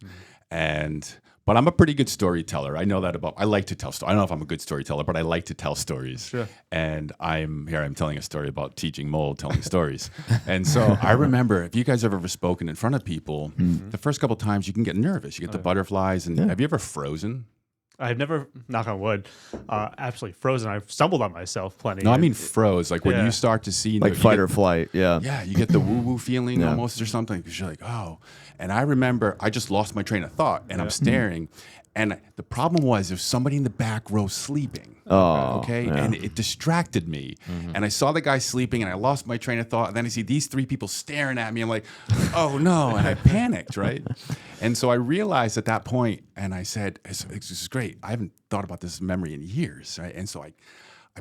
But I'm a pretty good storyteller. I know that I like to tell stories. I don't know if I'm a good storyteller, but I like to tell stories. Sure. And I'm telling a story about teaching mold, telling stories. And so I remember, if you guys have ever spoken in front of people, the first couple times you can get nervous. You get the butterflies. And have you ever frozen? I've never, knock on wood, absolutely frozen. I've stumbled on myself plenty. No, I mean froze. Like when you start to see... Like fight or flight, yeah. Yeah, you get the woo-woo feeling almost or something because you're like, oh. And I remember I just lost my train of thought and I'm staring And the problem was there's somebody in the back row sleeping. Oh, Okay. yeah. And it distracted me. And I saw the guy sleeping and I lost my train of thought. And then I see these three people staring at me. I'm like, oh no. And I panicked, right? And so I realized at that point, and I said, this is great. I haven't thought about this memory in years, right? And so I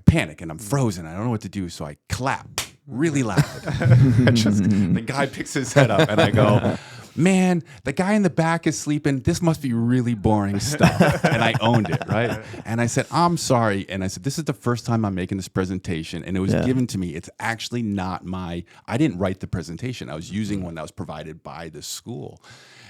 panic and I'm frozen. I don't know what to do. So I clap really loud. The guy picks his head up and I go, man, the guy in the back is sleeping. This must be really boring stuff. And I owned it, right? And I said, I'm sorry. And I said, this is the first time I'm making this presentation. And it was given to me. It's actually not I didn't write the presentation. I was using one that was provided by the school.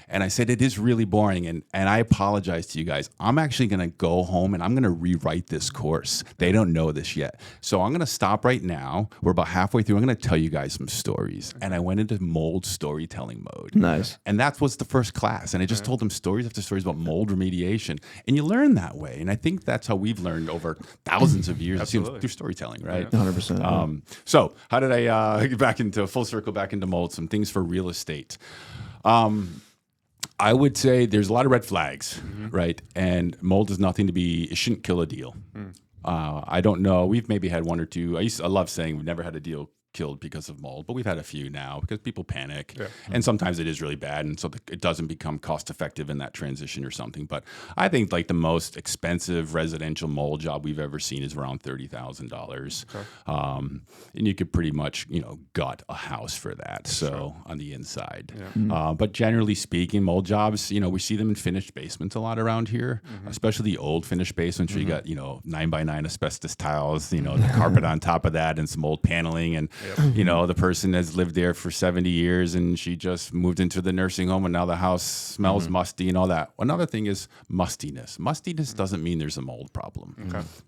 And I said, it is really boring. And I apologize to you guys. I'm actually going to go home and I'm going to rewrite this course. They don't know this yet. So I'm going to stop right now. We're about halfway through. I'm going to tell you guys some stories. And I went into mold storytelling mode. Nice. And that was the first class. And I just told them stories after stories about mold remediation. And you learn that way. And I think that's how we've learned over thousands of years through storytelling, right? 100%. So how did I get back into full circle, back into mold? Some things for real estate. I would say there's a lot of red flags, right? And mold is nothing it shouldn't kill a deal. I don't know. We've maybe had one or two. I love saying we've never had a deal killed because of mold, but we've had a few now because people panic. And sometimes it is really bad. And so it doesn't become cost effective in that transition or something. But I think like the most expensive residential mold job we've ever seen is around $30,000. And you could pretty much, gut a house for that. So on the inside. But generally speaking, mold jobs, we see them in finished basements a lot around here, especially the old finished basements where you got, 9x9 asbestos tiles, the carpet on top of that and some old paneling. And the person has lived there for 70 years and she just moved into the nursing home and now the house smells musty and all that. Another thing is mustiness. Mustiness doesn't mean there's a mold problem.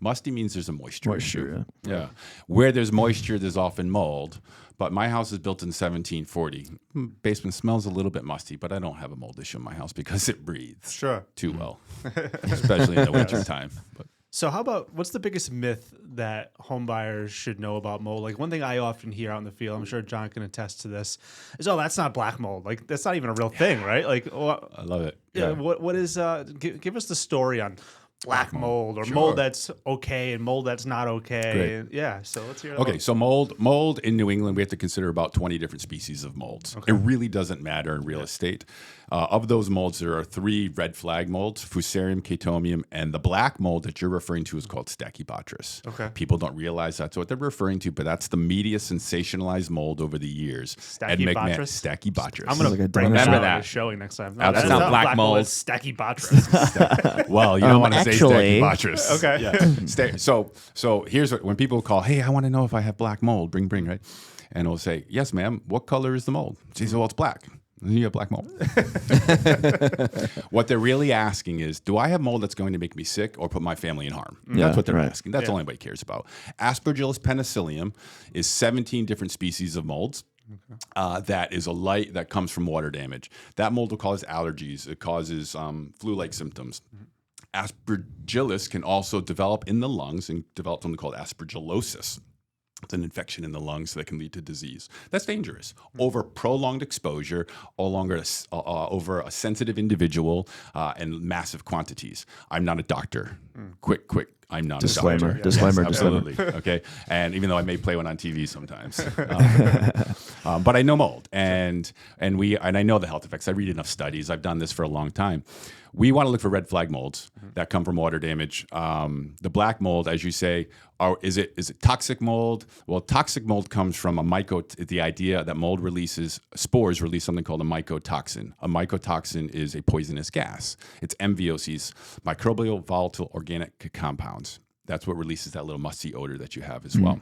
Musty means there's a moisture issue. Yeah. Where there's moisture, there's often mold. But my house is built in 1740. Basement smells a little bit musty, but I don't have a mold issue in my house because it breathes too well, especially in the winter time. But So what's the biggest myth that home buyers should know about mold? Like one thing I often hear out in the field, I'm sure John can attest to this, is, oh, that's not black mold. Like that's not even a real thing, right? Like, I love it. Yeah. What is, give us the story on black mold or mold that's okay and mold that's not okay. Great. So let's hear it. Okay, so mold in New England, we have to consider about 20 different species of molds. It really doesn't matter in real estate. Of those molds, there are 3 red flag molds, Fusarium, Chaetomium, and the black mold that you're referring to is called Stachybotrys. Okay. People don't realize that's what they're referring to, but that's the media sensationalized mold over the years. Stachybotrys? Stachybotrys. I'm going to bring that Remember out that. at showing next time. That's that's not black mold. It's Stachybotrys. Well, you don't want to say actually- Stachybotrys. Okay. Yeah. So here's when people call, hey, I want to know if I have black mold. Bring, right? And we'll say, yes, ma'am. What color is the mold? She says, well, it's black. And you have black mold. What they're really asking is, do I have mold that's going to make me sick or put my family in harm? That's what they're asking. That's all anybody cares about. Aspergillus penicillium is 17 different species of molds. That is a light that comes from water damage. That mold will cause allergies. It causes flu-like symptoms. Aspergillus can also develop in the lungs and develop something called aspergillosis. It's an infection in the lungs that can lead to disease. That's dangerous. Over prolonged exposure, over a sensitive individual, and massive quantities. I'm not a doctor. Quick. I'm not Disclaimer. a doctor. Disclaimer. Yes, Disclaimer. absolutely. Okay. And even though I may play one on TV sometimes, but I know mold, and I know the health effects. I read enough studies. I've done this for a long time. We want to look for red flag molds that come from water damage. The black mold, as you say, is it toxic mold? Well, toxic mold comes from the idea that mold spores release something called a mycotoxin. A mycotoxin is a poisonous gas. It's MVOCs, microbial volatile organic compounds. That's what releases that little musty odor that you have as well.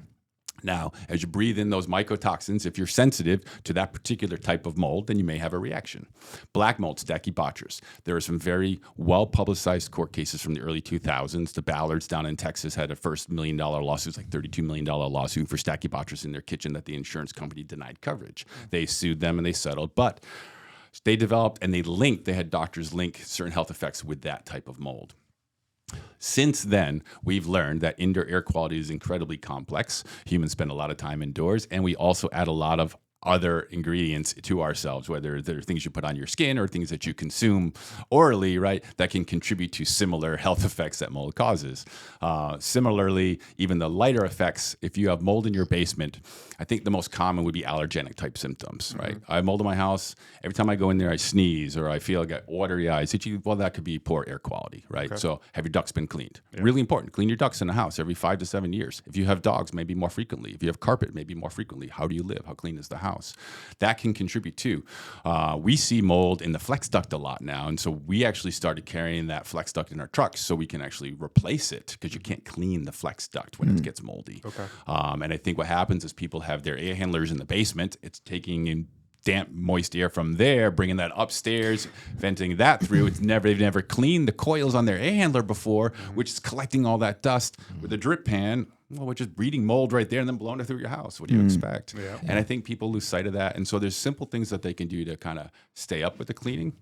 Now, as you breathe in those mycotoxins, if you're sensitive to that particular type of mold, then you may have a reaction. Black mold, Stachybotrys. There are some very well-publicized court cases from the early 2000s. The Ballards down in Texas had a first $1 million lawsuit, like $32 million lawsuit for Stachybotrys in their kitchen that the insurance company denied coverage. They sued them and they settled, but they developed and they had doctors link certain health effects with that type of mold. Since then, we've learned that indoor air quality is incredibly complex. Humans spend a lot of time indoors, and we also add a lot of other ingredients to ourselves, whether they're things you put on your skin or things that you consume orally, right, that can contribute to similar health effects that mold causes. Similarly, even the lighter effects, if you have mold in your basement, I think the most common would be allergenic type symptoms, right? I have mold in my house. Every time I go in there, I sneeze or I feel I got watery eyes. Well, that could be poor air quality, right? So have your ducts been cleaned? Really important. Clean your ducts in the house every 5 to 7 years. If you have dogs, maybe more frequently. If you have carpet, maybe more frequently. How do you live? How clean is the house? That can contribute too. We see mold in the flex duct a lot now, and so we actually started carrying that flex duct in our trucks so we can actually replace it because you can't clean the flex duct when it gets moldy. Okay. And I think what happens is people have their air handlers in the basement. It's taking in damp, moist air from there, bringing that upstairs, venting that through. They've never cleaned the coils on their air handler before, which is collecting all that dust with a drip pan. Well, we're just breeding mold right there and then blowing it through your house. What do you expect? Yeah. And I think people lose sight of that. And so there's simple things that they can do to kind of stay up with the cleaning.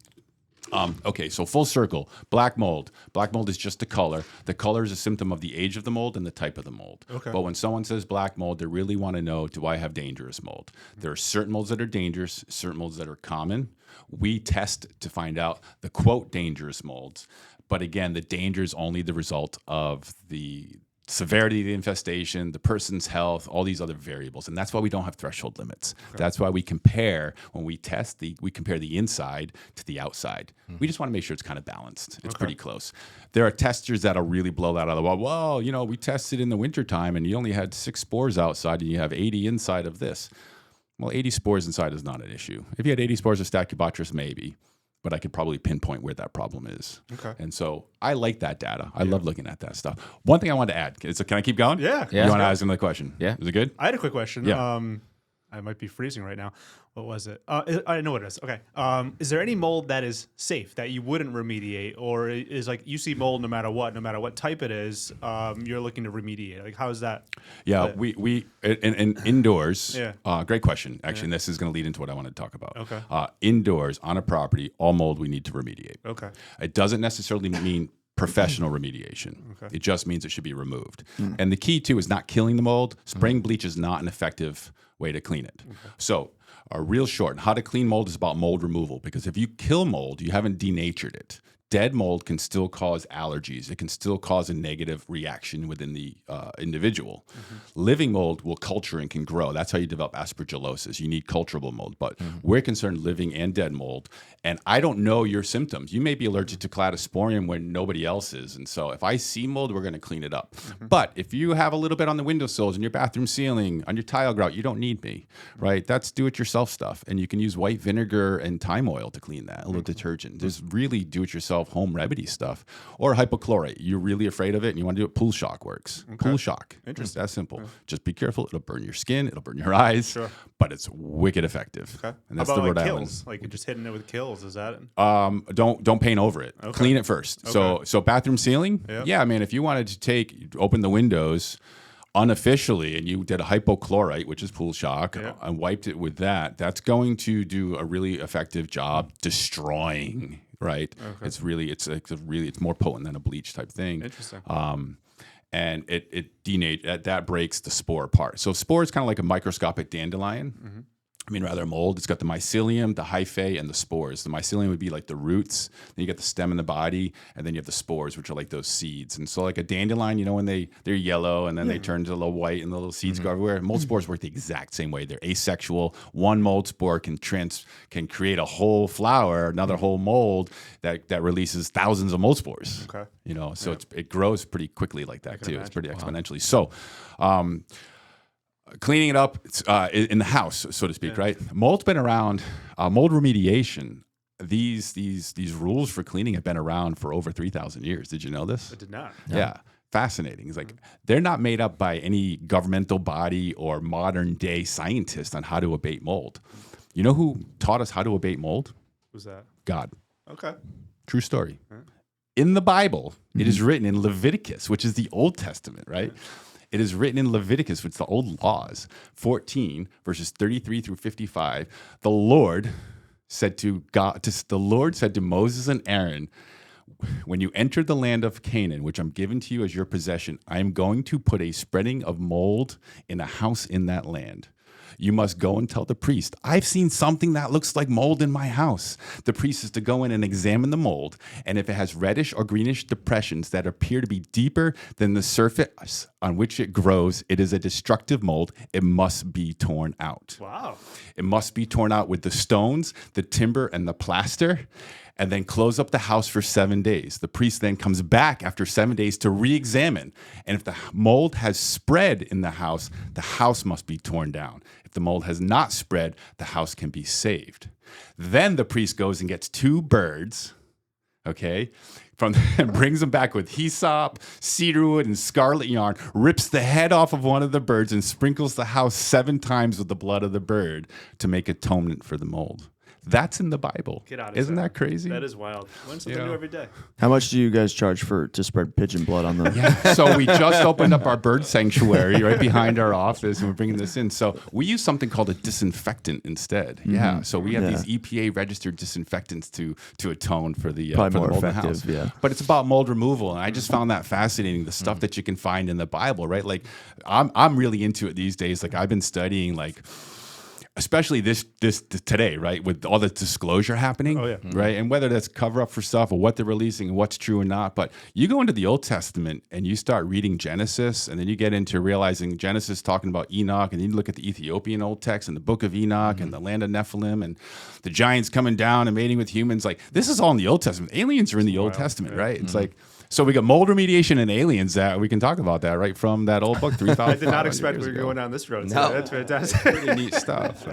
Okay, so full circle, black mold. Black mold is just a color. The color is a symptom of the age of the mold and the type of the mold. Okay. But when someone says black mold, they really want to know, do I have dangerous mold? There are certain molds that are dangerous, certain molds that are common. We test to find out the, quote, dangerous molds. But again, the danger is only the result of the severity of the infestation, the person's health, all these other variables. And that's why we don't have threshold limits. Okay. That's why we compare, when we test, we compare the inside to the outside. We just want to make sure it's kind of balanced. It's pretty close. There are testers that'll really blow that out of the wall. Well, you know, we tested in the wintertime and you only had 6 spores outside and you have 80 inside of this. Well, 80 spores inside is not an issue. If you had 80 spores of Stachybotrys, maybe. But I could probably pinpoint where that problem is. Okay. And so I like that data. I love looking at that stuff. One thing I wanted to add. Can I keep going? Yeah. You want to ask another question? Yeah. Is it good? I had a quick question. Yeah. I might be freezing right now. What was it? I know what it is. Okay. Is there any mold that is safe that you wouldn't remediate, or is like you see mold no matter what type it is, you're looking to remediate? Like, how is that? Yeah, we in indoors. Yeah. Great question. Actually, and this is going to lead into what I want to talk about. Okay. Indoors on a property, all mold we need to remediate. Okay. It doesn't necessarily mean professional remediation. Okay. It just means it should be removed. And the key too is not killing the mold. Spraying bleach is not an effective way to clean it. Okay. So real short, how to clean mold is about mold removal, because if you kill mold, you haven't denatured it. Dead mold can still cause allergies. It can still cause a negative reaction within the individual. Living mold will culture and can grow. That's how you develop aspergillosis. You need culturable mold. But we're concerned living and dead mold. And I don't know your symptoms. You may be allergic to cladosporium when nobody else is. And so if I see mold, we're going to clean it up. But if you have a little bit on the windowsills, in your bathroom ceiling, on your tile grout, you don't need me, right? That's do-it-yourself stuff. And you can use white vinegar and thyme oil to clean that, a little detergent. There's really do-it-yourself home remedy stuff. Or hypochlorite. You're really afraid of it and you want to do it, pool shock works. Pool shock. Interesting. That's simple. Just be careful. It'll burn your skin. It'll burn your eyes. Sure. But it's wicked effective. Okay. And that's the Rhode Island. Like just hitting it with kills, is that it? Don't paint over it. Okay. Clean it first. Okay. So bathroom ceiling? Yep. Yeah, man, if you wanted to open the windows unofficially and you did a hypochlorite, which is pool shock, and wiped it with that, that's going to do a really effective job destroying, right? Okay. It's more potent than a bleach type thing. Interesting. And that breaks the spore apart. So spore is kind of like a microscopic dandelion. I mean, rather a mold. It's got the mycelium, the hyphae, and the spores. The mycelium would be like the roots. Then you get the stem in the body, and then you have the spores, which are like those seeds. And so like a dandelion, you know, when they're yellow, and then they turn to a little white, and the little seeds go everywhere. Mold spores work the exact same way. They're asexual. One mold spore can create a whole flower, another whole mold that releases thousands of mold spores. Okay. You know, so it grows pretty quickly like that too. Imagine. It's pretty exponentially. So, cleaning it up in the house, so to speak, right? Mold's been around. Mold remediation. These rules for cleaning have been around for over 3,000 years. Did you know this? I did not. Yeah. Fascinating. It's like they're not made up by any governmental body or modern day scientist on how to abate mold. You know who taught us how to abate mold? Who's that? God. Okay. True story. In the Bible, it is written in Leviticus, which is the Old Testament, right? It is written in Leviticus, which is the old laws, 14, verses 33 through 55. The Lord said to Moses and Aaron, when you enter the land of Canaan, which I'm giving to you as your possession, I am going to put a spreading of mold in a house in that land. you must go and tell the priest, I've seen something that looks like mold in my house. The priest is to go in and examine the mold, and if it has reddish or greenish depressions that appear to be deeper than the surface on which it grows, it is a destructive mold. It must be torn out. Wow. It must be torn out with the stones, the timber, and the plaster, and then close up the house for 7 days. The priest then comes back after 7 days to re-examine. And if the mold has spread in the house must be torn down. If the mold has not spread, the house can be saved. Then the priest goes and gets 2 birds, okay, and brings them back with hyssop, cedarwood, and scarlet yarn, rips the head off of one of the birds, and sprinkles the house 7 times with the blood of the bird to make atonement for the mold. That's in the Bible. Get out of Isn't here. that crazy? That is wild. Learn something new every day. How much do you guys charge to spread pigeon blood on the? Yeah. So we just opened up our bird sanctuary right behind our office, and we're bringing this in. So we use something called a disinfectant instead. Yeah. So we have these EPA registered disinfectants to atone for the Probably for the more mold in the effective, house. yeah. But it's about mold removal, and I just found that fascinating. The stuff that you can find in the Bible, right? Like I'm really into it these days. Like I've been studying like. Especially this today, right? With all the disclosure happening, right? And whether that's cover up for stuff or what they're releasing and what's true or not. But you go into the Old Testament and you start reading Genesis, and then you get into realizing Genesis talking about Enoch, and then you look at the Ethiopian Old Text and the book of Enoch and the land of Nephilim and the giants coming down and mating with humans. Like this is all in the Old Testament. Aliens are in the Old Testament, right? It's like, so we got mold remediation and aliens that we can talk about that, right? From that old book, 3,000. I did not expect we were going down this road. No. So that's fantastic. Really neat stuff.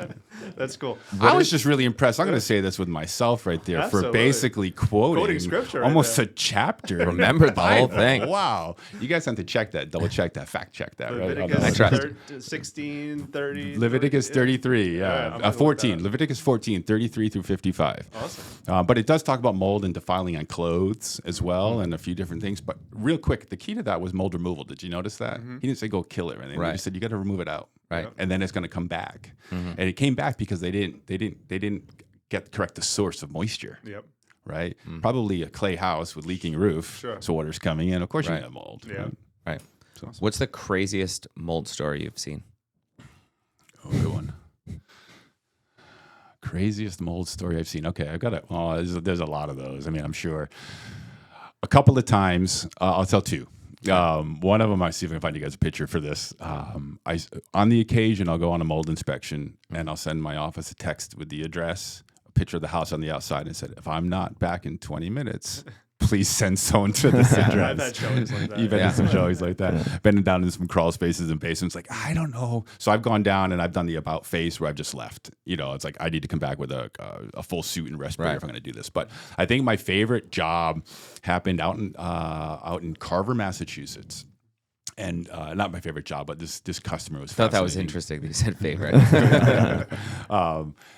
That's cool. I was just really impressed. I'm going to say this with myself right there for Absolutely. basically quoting scripture right almost there. a chapter. Remember the whole thing. Wow. You guys have to check that, double check that, fact check that, right? Leviticus I trust. 16, 30. Leviticus 33, I'm gonna look 14. that up. Leviticus 14, 33 through 55. Awesome. But it does talk about mold and defiling on clothes as well, and a few different things. But real quick, the key to that was mold removal. Did you notice that? He didn't say go kill it or anything. Right. He just said you got to remove it out. Right. And then it's going to come back. And it came back because they didn't correct the source of moisture. Yep. Right. Probably a clay house with leaking roof. Sure. So water's coming in. Of course, Right. you have mold. Yeah. Right? Right. So, What's the craziest mold story you've seen? oh, good one. Craziest mold story I've seen. Okay, I've got it. Oh, there's a lot of those. I mean, I'm sure. A couple of times, I'll tell 2. One of them, I see if I can find you guys a picture for this. On the occasion, I'll go on a mold inspection and I'll send my office a text with the address, a picture of the house on the outside, and said, if I'm not back in 20 minutes, please send someone to this address. I've had showings like that. You've been in some showings like that. Been down in some crawl spaces and basements. Like, I don't know. So I've gone down and I've done the about face where I've just left. You know, it's like I need to come back with a full suit and respirator if I'm going to do this. But I think my favorite job happened out in Carver, Massachusetts. And not my favorite job, but this customer was. I thought that was fascinating. interesting that you said favorite.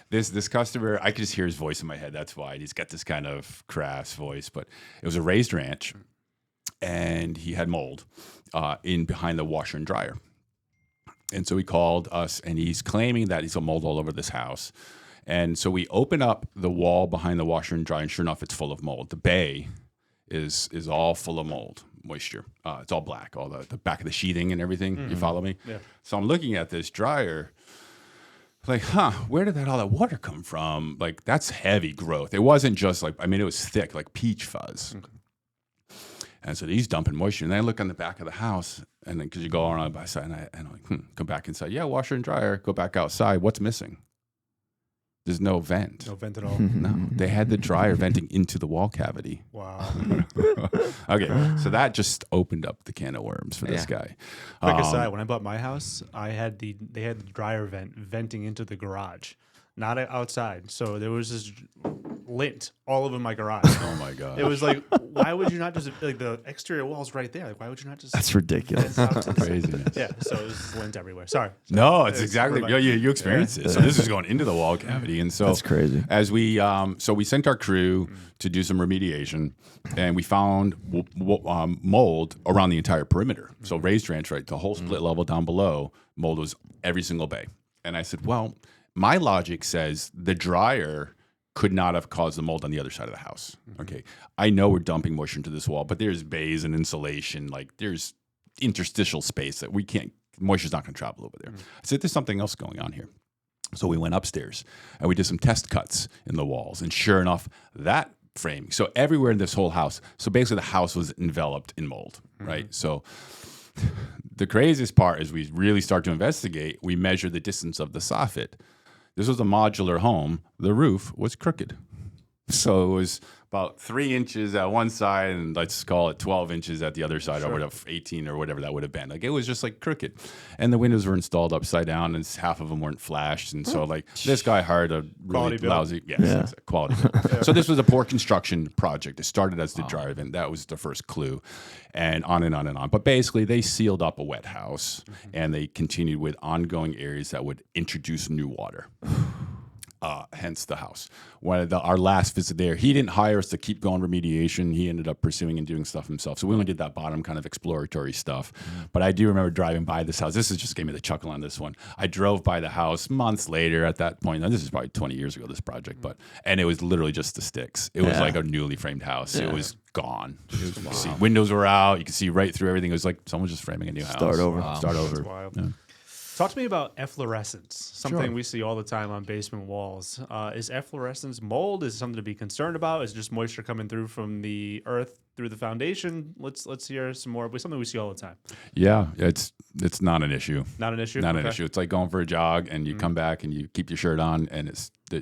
This customer, I could just hear his voice in my head. That's why he's got this kind of crass voice. But it was a raised ranch, and he had mold in behind the washer and dryer. And so he called us, and he's claiming that he's got mold all over this house. And so we open up the wall behind the washer and dryer, and sure enough, it's full of mold. The bay is all full of mold. Moisture. It's all black, all the back of the sheathing and everything. You follow me? Yeah. So I'm looking at this dryer, like, where did all that water come from? Like, that's heavy growth. It wasn't just like, I mean, it was thick, like peach fuzz. Okay. And so he's dumping moisture. And then I look on the back of the house, and then because you go on by side, and I'm like, come back inside. Yeah, washer and dryer. Go back outside. What's missing? There's no vent. No vent at all. No, they had the dryer venting into the wall cavity. Wow. Okay, so that just opened up the can of worms for this guy. Quick aside, when I bought my house, they had the dryer venting into the garage, not outside. So there was this lint all over my garage. Oh my god! It was like, why would you not just, like, the exterior wall's right there? Like, why would you not just? That's ridiculous. Craziness. Yeah, so it was lint everywhere. Sorry. No, it's exactly. You experienced it. So this is going into the wall cavity, and so That's crazy. As we sent our crew to do some remediation, and we found mold around the entire perimeter. So raised ranch, right, the whole split level down below, mold was every single bay. And I said, well, my logic says the dryer could not have caused the mold on the other side of the house. Okay, I know we're dumping moisture into this wall, but there's bays and insulation, like there's interstitial space that we can't. Moisture's not going to travel over there. I said, there's something else going on here. So we went upstairs and we did some test cuts in the walls. And sure enough, that framing. So everywhere in this whole house. So basically the house was enveloped in mold, right? So the craziest part is we really start to investigate. We measure the distance of the soffit. This was a modular home. The roof was crooked. So it was about 3 inches at one side and let's call it 12 inches at the other side, or whatever, 18 or whatever that would have been. Like it was just like crooked. And the windows were installed upside down and half of them weren't flashed. And so like this guy hired a really lousy quality build. So this was a poor construction project. It started as the drive-in. That was the first clue, and on and on and on. But basically they sealed up a wet house and they continued with ongoing areas that would introduce new water. Hence the house. Our last visit there, he didn't hire us to keep going remediation. He ended up pursuing and doing stuff himself. So we only did that bottom kind of exploratory stuff. But I do remember driving by this house. This is just gave me the chuckle on this one. I drove by the house months later at that point. Now, this is probably 20 years ago, this project. And it was literally just the sticks. It was like a newly framed house. It was gone. You could see windows were out. You could see right through everything. It was like someone was just framing a new house. Start over. Start over. That's wild. Yeah. Talk to me about efflorescence, something we see all the time on basement walls. Is efflorescence mold? Is it something to be concerned about? Is it just moisture coming through from the earth through the foundation? Let's hear some more. But something we see all the time. Yeah, it's not an issue. Not an issue? Not an issue. It's like going for a jog and you come back and you keep your shirt on and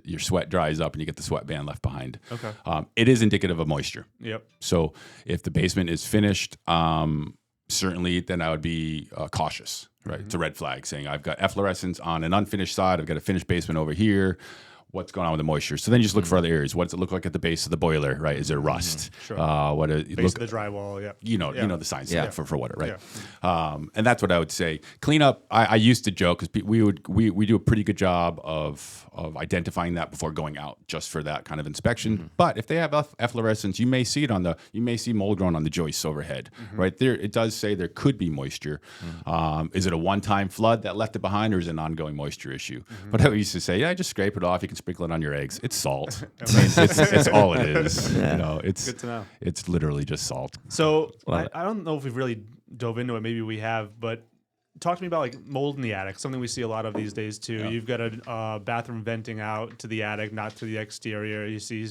your sweat dries up and you get the sweatband left behind. Okay. It is indicative of moisture. Yep. So if the basement is finished, certainly then I would be cautious. Right, it's a red flag saying I've got efflorescence on an unfinished side. I've got a finished basement over here. What's going on with the moisture? So then you just look for other areas. What does it look like at the base of the boiler? Right? Is there rust? Sure. Base of the drywall. Yeah. You know the signs for water, right? Yeah. And that's what I would say. Cleanup. I used to joke because we do a pretty good job of identifying that before going out just for that kind of inspection. But if they have efflorescence, you may see it you may see mold growing on the joists overhead, right there. It does say there could be moisture. Is it a one-time flood that left it behind, or is it an ongoing moisture issue? But I used to say, yeah, just scrape it off. You can sprinkle it on your eggs. It's salt. It's all it is. Yeah. It's good to know. It's literally just salt. So I don't know if we've really dove into it. Maybe we have, but talk to me about like mold in the attic. Something we see a lot of these days too. Yeah. You've got a bathroom venting out to the attic, not to the exterior. You see,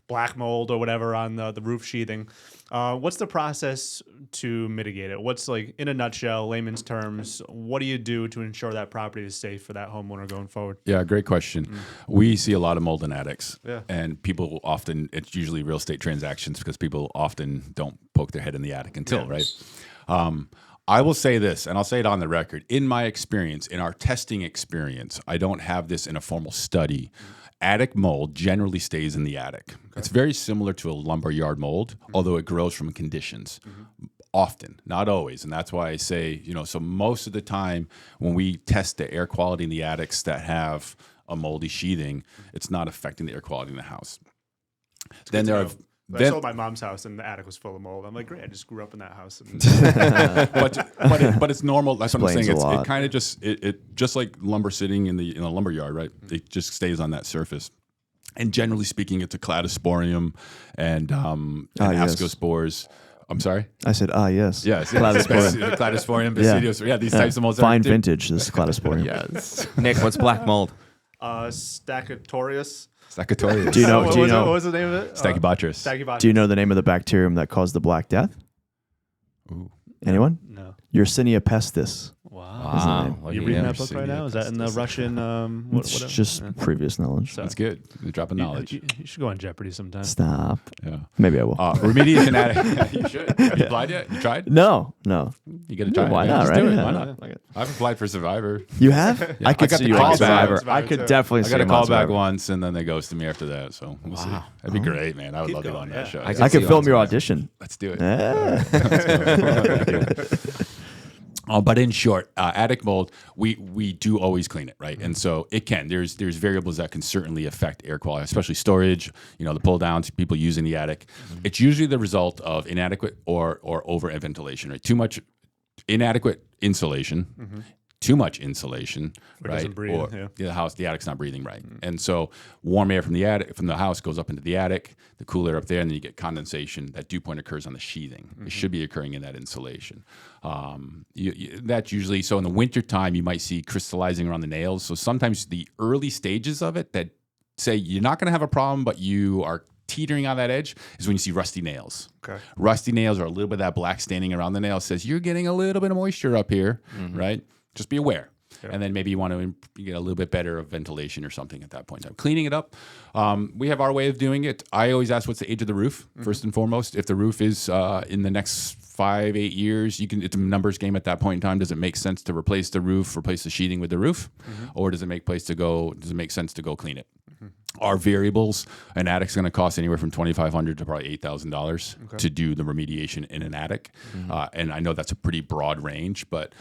black mold or whatever on the roof sheathing. What's the process to mitigate it? What's, like, in a nutshell, layman's terms, what do you do to ensure that property is safe for that homeowner going forward? Yeah, great question. We see a lot of mold in attics. Yeah. And people often, it's usually real estate transactions because people often don't poke their head in the attic until, right? I will say this, and I'll say it on the record. In my experience, in our testing experience, I don't have this in a formal study. Attic mold generally stays in the attic. Okay. It's very similar to a lumberyard mold, although it grows from conditions. Often, not always. And that's why I say, so most of the time when we test the air quality in the attics that have a moldy sheathing, it's not affecting the air quality in the house. Then there are... I sold my mom's house and the attic was full of mold. I'm like, great, I just grew up in that house. but it's normal. That's what I'm saying. It kind of just like lumber sitting in a lumber yard, right? It just stays on that surface. And generally speaking, it's a cladosporium and ascospores. I'm sorry? I said, yes. Yes. Cladosporium, basidios. Yeah, these types of molds. Fine vintage, this cladosporium. Yes. Nick, what's black mold? Stachybotrys. Stachybotrys. Do you know? What was the name of it? Stachybotrys. Do you know the name of the bacterium that caused the Black Death? Ooh. Anyone? No. Yersinia pestis. Wow. You reading that book right now? Is that in the Russian? It's just previous knowledge. That's good. You're dropping knowledge. You should go on Jeopardy sometime. Stop. Yeah. Maybe I will. Remediation attic. You should. Have you applied yet? You tried? No. You got to try. Why not? Just Right? do it. Yeah. Why not? I've applied for Survivor. You have? Yeah. I could see you on Survivor. I could definitely see I got a you call on back Survivor. once, and then they ghosted me after that. So we'll see. That'd be great, man. I would love to go on that show. I could film your audition. Let's do it. Yeah. But in short, attic mold, we do always clean it, right? And so it can. There's variables that can certainly affect air quality, especially storage, the pull downs, people using the attic. It's usually the result of inadequate or over ventilation, right? Too much inadequate insulation, too much insulation, Or right? doesn't breathe, or the attic's not breathing right. And so warm air from the house goes up into the attic, the cool air up there, and then you get condensation. That dew point occurs on the sheathing. It should be occurring in that insulation. That's usually, so in the wintertime, you might see crystallizing around the nails. So sometimes the early stages of it that say you're not going to have a problem, but you are teetering on that edge is when you see rusty nails. Okay. Rusty nails or a little bit of that black staining around the nail says you're getting a little bit of moisture up here, right? Just be aware. And then maybe you want to get a little bit better of ventilation or something at that point in time. Cleaning it up. We have our way of doing it. I always ask what's the age of the roof, first and foremost. If the roof is in the next 5-8 years, it's a numbers game at that point in time. Does it make sense to replace the roof, replace the sheathing with the roof? Or does it make sense to go clean it? Our variables, an attic's going to cost anywhere from $2,500 to probably $8,000 to do the remediation in an attic. And I know that's a pretty broad range, but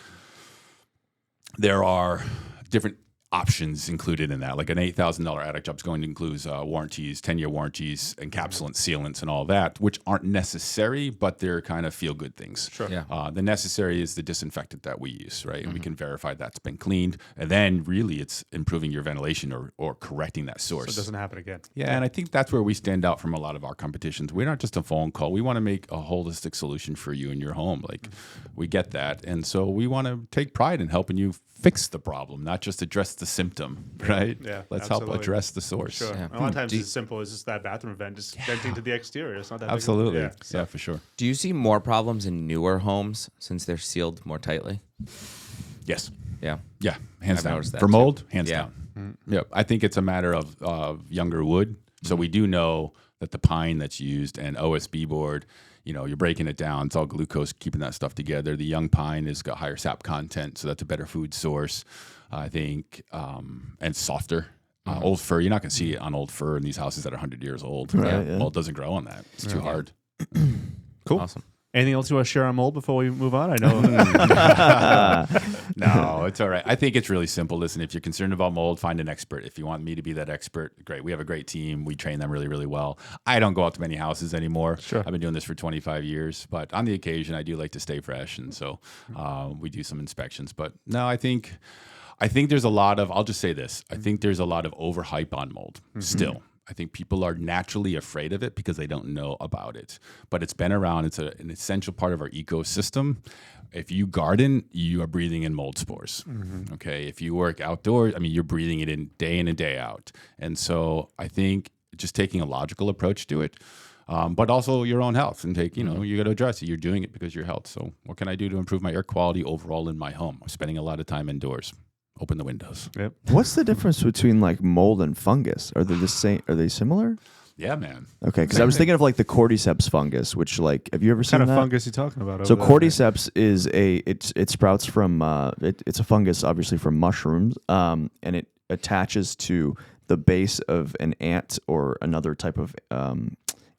there are different options included in that. Like an $8,000 attic job is going to include warranties, 10-year warranties, encapsulants, sealants, and all that, which aren't necessary, but they're kind of feel-good things. Sure. Yeah. The necessary is the disinfectant that we use, right? And we can verify that's been cleaned. And then really it's improving your ventilation or correcting that source. So it doesn't happen again. Yeah, and I think that's where we stand out from a lot of our competitions. We're not just a phone call. We want to make a holistic solution for you and your home. Like, we get that. And so we want to take pride in helping you fix the problem, not just address the symptom, right? Yeah, Let's absolutely. help address the source. Sure. Yeah. A lot of times it's as simple as just that bathroom vent, just venting to the exterior. It's not that Absolutely. big. Yeah, for sure. Do you see more problems in newer homes since they're sealed more tightly? Yes. Yeah. Yeah, hands I've down. noticed that For too. mold, hands Yeah. down. Yep. I think it's a matter of younger wood. So we do know that the pine that's used and OSB board, you're breaking it down. It's all glucose, keeping that stuff together. The young pine has got higher sap content, so that's a better food source, I think, and softer. Old fir, you're not going to see it on old fir in these houses that are 100 years old. Right, yeah. Mold doesn't grow on that. It's too hard. Cool. Awesome. Anything else you want to share on mold before we move on? I know. No, it's all right. I think it's really simple. Listen, if you're concerned about mold, find an expert. If you want me to be that expert, great. We have a great team. We train them really, really well. I don't go out to many houses anymore. Sure. I've been doing this for 25 years, but on the occasion, I do like to stay fresh. And so we do some inspections. But no, I think there's a lot of, I'll just say this. I think there's a lot of overhype on mold still. I think people are naturally afraid of it because they don't know about it. But it's been around. It's an essential part of our ecosystem. If you garden, you are breathing in mold spores. Okay. If you work outdoors, you're breathing it in and day out. And so I think just taking a logical approach to it, but also your own health and you got to address it. You're doing it because of your health. So what can I do to improve my air quality overall in my home? I'm spending a lot of time indoors. Open the windows. Yep. What's the difference between like mold and fungus? Are they the same? Are they similar? Yeah, man. Okay, because I was thinking of like the cordyceps fungus, which have you ever What seen kind of that? fungus are you talking about? So over there? cordyceps is it sprouts from it's a fungus obviously from mushrooms, and it attaches to the base of an ant or another type of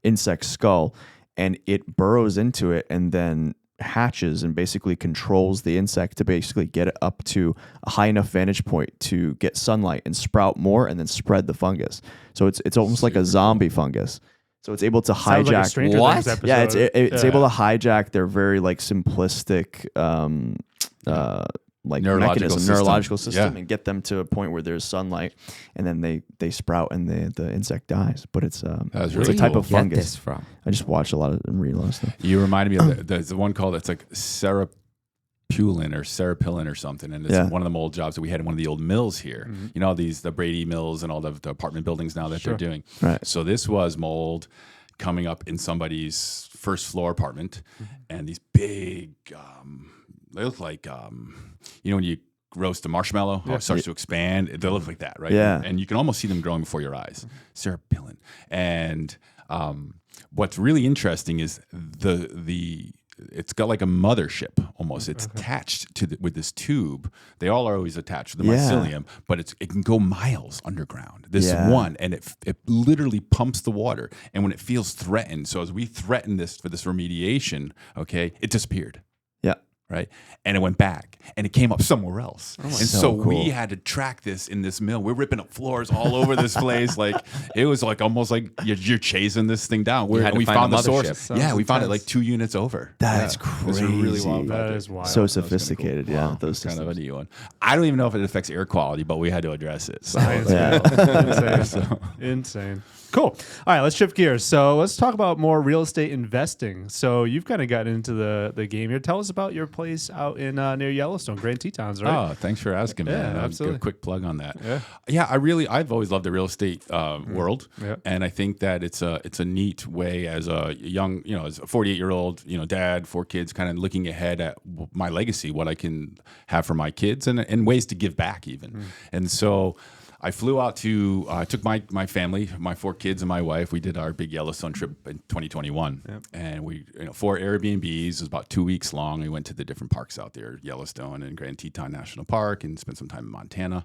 insect skull, and it burrows into it and then hatches and basically controls the insect to basically get it up to a high enough vantage point to get sunlight and sprout more and then spread the fungus. So it's almost like a zombie fungus. So it's able to Sounds like a hijack. Stranger What? Things episode. Yeah, it's Yeah. able to hijack their very like simplistic like neurological system Yeah. and get them to a point where there's sunlight, and then they sprout and the insect dies. But it's was it's really a type cool. of Get fungus. this from? I just watch a lot of and read a lot of stuff. You reminded me of there's the one called, it's like serapulin or serapillin or something. And it's Yeah. one of the mold jobs that we had in one of the old mills here. The Brady mills and all the apartment buildings now that they're doing. Right. So this was mold coming up in somebody's first floor apartment. And these big, they look like, when you roast a marshmallow, how it starts to expand. They look like that, right? Yeah. And you can almost see them growing before your eyes. Serapillin. And what's really interesting is it's got like a mothership almost. It's attached to with this tube. They all are always attached to the mycelium, but it can go miles underground. This one, and it literally pumps the water. And when it feels threatened, so as we threaten this for this remediation, okay, it disappeared. Yeah. right? And it went back, and it came up somewhere else. And so cool. we had to track this in this mill. We're ripping up floors all over this place. Like it was like almost like you're chasing this thing down. had to We find found the the source. mothership. Yeah, we found it intense. like 2 units over. That's It was a really crazy. wild That project. is wild. So sophisticated, Cool. yeah. Wow, Those that's kind of a systems. neat one. I don't even know if it affects air quality, but we had to address it. So, Science, Yeah. Insane. Insane. Cool. All right, let's shift gears. So let's talk about more real estate investing. So you've kind of gotten into the game here. Tell us about your place out in near Yellowstone, Grand Tetons, right? Oh, thanks for asking, man. Yeah, I'll absolutely. give a quick plug on that. Yeah. I've always loved the real estate world, Yeah. and I think that it's a neat way as a young, as a 48-year-old, dad, 4 kids, kind of looking ahead at my legacy, what I can have for my kids, and ways to give back even. And so I flew out to, took my family, my 4 kids and my wife. We did our big Yellowstone trip in 2021. And we, 4 Airbnbs. It was about 2 weeks long. We went to the different parks out there, Yellowstone and Grand Teton National Park, and spent some time in Montana.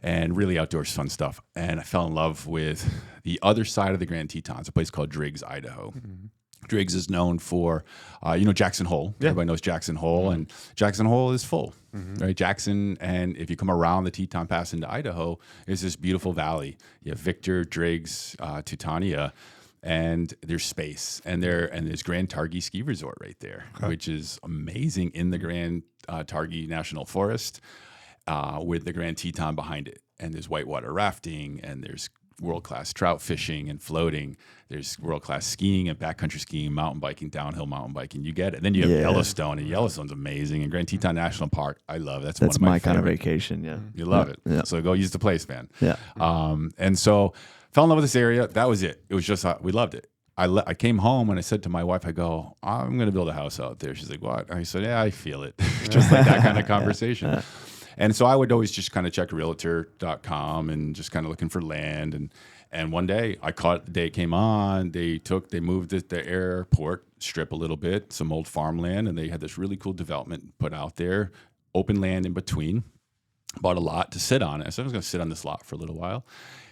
And really outdoors fun stuff. And I fell in love with the other side of the Grand Tetons, a place called Driggs, Idaho. Driggs is known for, Jackson Hole. Yeah. Everybody knows Jackson Hole, and Jackson Hole is full, right? Jackson, and if you come around the Teton Pass into Idaho, there's this beautiful valley. You have Victor, Driggs, Teutonia, and there's space, and there's Grand Targhee Ski Resort right there, which is amazing in the Grand Targhee National Forest, with the Grand Teton behind it, and there's whitewater rafting, and there's world-class trout fishing and floating. There's world-class skiing and backcountry skiing, mountain biking, downhill mountain biking. You get it. Then you have Yellowstone, and Yellowstone's amazing. And Grand Teton National Park, I love. That's one of my kind of favorite. vacation, yeah. You love it. Yeah. So go use the place, man. Yeah. And so fell in love with this area. That was it. It was just, we loved it. I came home and I said to my wife, I go, I'm going to build a house out there. She's like, what? I said, yeah, I feel it. Just like that kind of conversation. And so I would always just kind of check realtor.com and just kind of looking for land. And one day I caught the day it came on. They moved the airport strip a little bit, some old farmland, and they had this really cool development put out there, open land in between. Bought a lot to sit on. I said I was going to sit on this lot for a little while,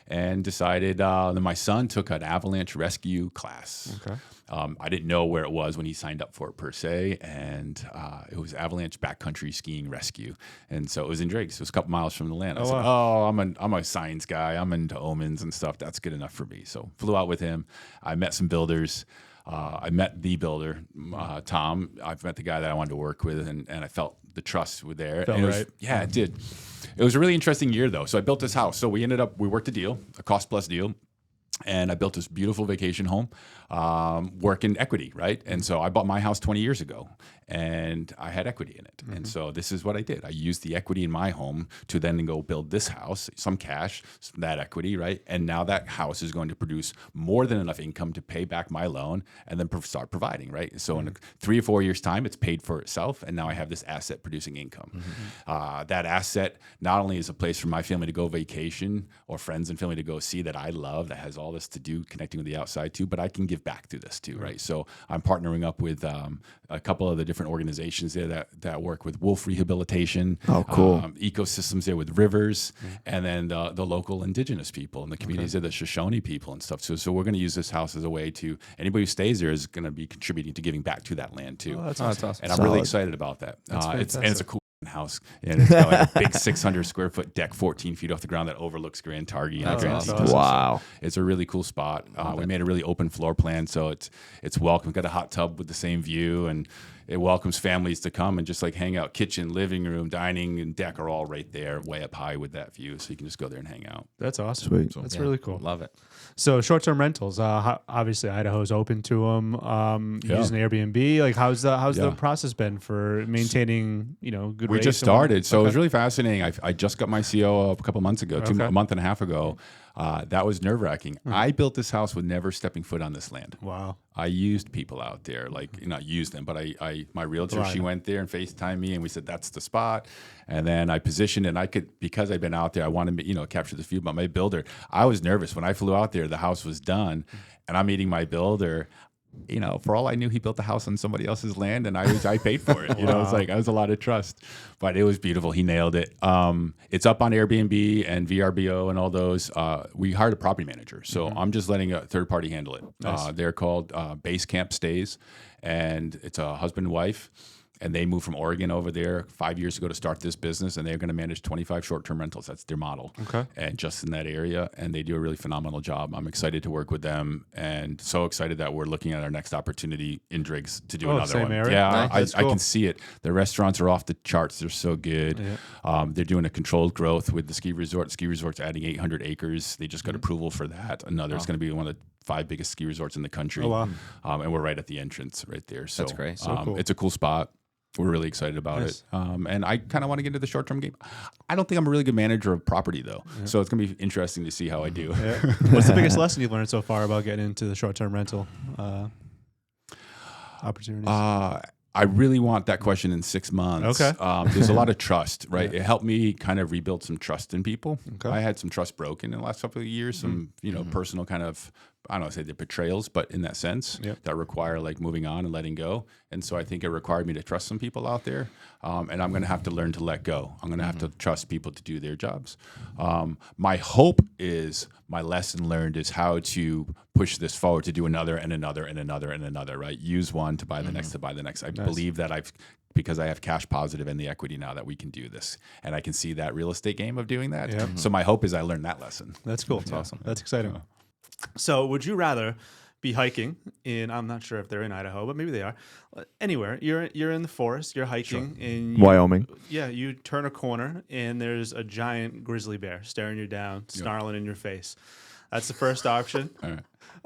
and decided. Then my son took an avalanche rescue class. Okay. I didn't know where it was when he signed up for it per se, and it was avalanche backcountry skiing rescue, and so it was in Driggs. It was a couple miles from the land. I said, I'm a science guy. I'm into omens and stuff. That's good enough for me. So flew out with him. I met some builders. I met the builder, Tom. I've met the guy that I wanted to work with, and I felt the trust were there. Felt and it was, right. yeah, it did. It was a really interesting year, though. So I built this house. So we worked a deal, a cost-plus deal. And I built this beautiful vacation home, working equity, right? And so I bought my house 20 years ago, and I had equity in it. And so this is what I did. I used the equity in my home to then go build this house, some cash, that equity, right? And now that house is going to produce more than enough income to pay back my loan and then start providing, right? So in 3 or 4 years' time, it's paid for itself, and now I have this asset producing income. That asset not only is a place for my family to go vacation or friends and family to go see that I love, that has all this to do connecting with the outside too, but I can give back through this too, right? So I'm partnering up with a couple of the different organizations there that work with wolf rehabilitation. Oh, cool. Ecosystems there with rivers, and then the local indigenous people and the communities there, the Shoshone people and stuff. So we're going to use this house as a way to, anybody who stays there is going to be contributing to giving back to that land too. That's That's awesome. awesome. And I'm really Solid. excited about that. It's fantastic. a cool house, and it's got like a big 600 square foot deck, 14 feet off the ground, that overlooks Grand Targhee. That's Grand awesome. Tetons. Wow. It's a really cool spot. We made a really open floor plan, so it's welcome. We've got a hot tub with the same view, and it welcomes families to come and just like hang out. Kitchen, living room, dining, and deck are all right there, way up high with that view, so you can just go there and hang out. That's awesome. Sweet. That's Yeah, really cool. Love it. So short-term rentals, obviously Idaho's open to them. Using Airbnb, like how's the process been for maintaining good? We rates just and whatnot? started, so it was really fascinating. I just got my CO a couple months ago, Okay. a month and a half ago. That was nerve-wracking. I built this house with never stepping foot on this land. Wow. I used people out there, like not used them, but my realtor, Right. she went there and FaceTimed me, and we said that's the spot. And then I positioned it, and I could, because I'd been out there, I wanted to capture the view. But my builder, I was nervous when I flew out there. The house was done, and I'm meeting my builder. For all I knew, he built the house on somebody else's land, and I paid for it. It's like, I was a lot of trust, but it was beautiful. He nailed it. It's up on Airbnb and VRBO and all those. We hired a property manager, so I'm just letting a third party handle it. Nice. They're called Base Camp Stays, and it's a husband and wife. And they moved from Oregon over there 5 years ago to start this business, and they're going to manage 25 short-term rentals. That's their model. Okay. And just in that area, and they do a really phenomenal job. I'm excited to work with them, and so excited that we're looking at our next opportunity in Driggs to do another same one. area? Yeah, Nice. I can see it. The restaurants are off the charts. They're so good. Yeah. They're doing a controlled growth with the ski resort. Ski resort's adding 800 acres. They just got approval for that. Another, it's going to be one of the 5 biggest ski resorts in the country. Oh, wow. And we're right at the entrance right there. So That's great. So cool. It's a cool spot. We're really excited about Nice. it. And I kind of want to get into the short-term game. I don't think I'm a really good manager of property, though. So it's going to be interesting to see how I do. Yeah. What's the biggest lesson you've learned so far about getting into the short-term rental opportunities? I really want that question in 6 months. Okay. There's a lot of trust, right? It helped me kind of rebuild some trust in people. Okay. I had some trust broken in the last couple of years, some, personal kind of, I don't want to say they're betrayals, but in that sense that require like moving on and letting go. And so I think it required me to trust some people out there. And I'm going to have to learn to let go. I'm going to have to trust people to do their jobs. My hope is, my lesson learned is how to push this forward to do another and another and another and another, right? Use one to buy the next, to buy the next. I believe that because I have cash positive in the equity now, that we can do this. And I can see that real estate game of doing that. Yeah. So my hope is I learned that lesson. That's cool. That's awesome. That's exciting. So would you rather be hiking in, I'm not sure if they're in Idaho, but maybe they are, anywhere. You're in the forest, you're hiking in Wyoming. Yeah, you turn a corner and there's a giant grizzly bear staring you down, snarling in your face. That's the first option. All right.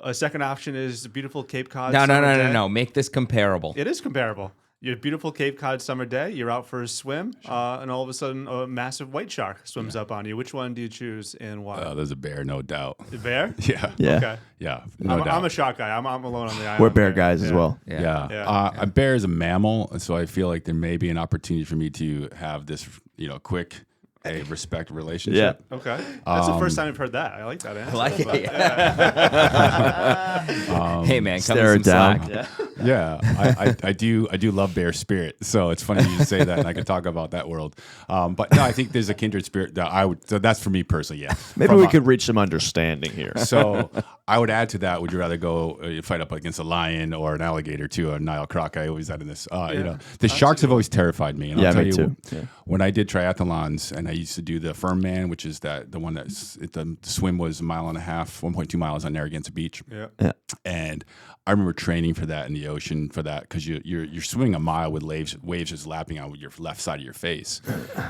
A second option is beautiful Cape Cod. No. Make this comparable. It is comparable. Your beautiful Cape Cod summer day, you're out for a swim, and all of a sudden a massive white shark swims up on you. Which one do you choose and why? There's a bear, no doubt. The bear? Yeah. Yeah. Okay. Yeah. No doubt. I'm a shark guy. I'm alone on the island. We're bear guys as well. Yeah. A bear is a mammal, so I feel like there may be an opportunity for me to have this, quick, respect relationship. Yeah. Okay. That's the first time I've heard that. I like that answer. I like it. But, Hey man, come Stare with some it down. slack. Yeah, I do love bear spirit. So it's funny you say that, and I could talk about that world. But no, I think there's a kindred spirit that I would. So that's for me personally. Yeah. Maybe we could reach some understanding here. So I would add to that. Would you rather go fight up against a lion or an alligator too? A Nile croc. I always add in this. The sharks have always terrified me. And Yeah, I'll tell me you, too. Yeah. when I did triathlons and I used to do the Firm Man, which is the one that's the swim was 1.5 miles, 1.2 miles on Narragansett Beach. yeah. And I remember training for that in the ocean for that because you're swimming a mile with waves just lapping on your left side of your face,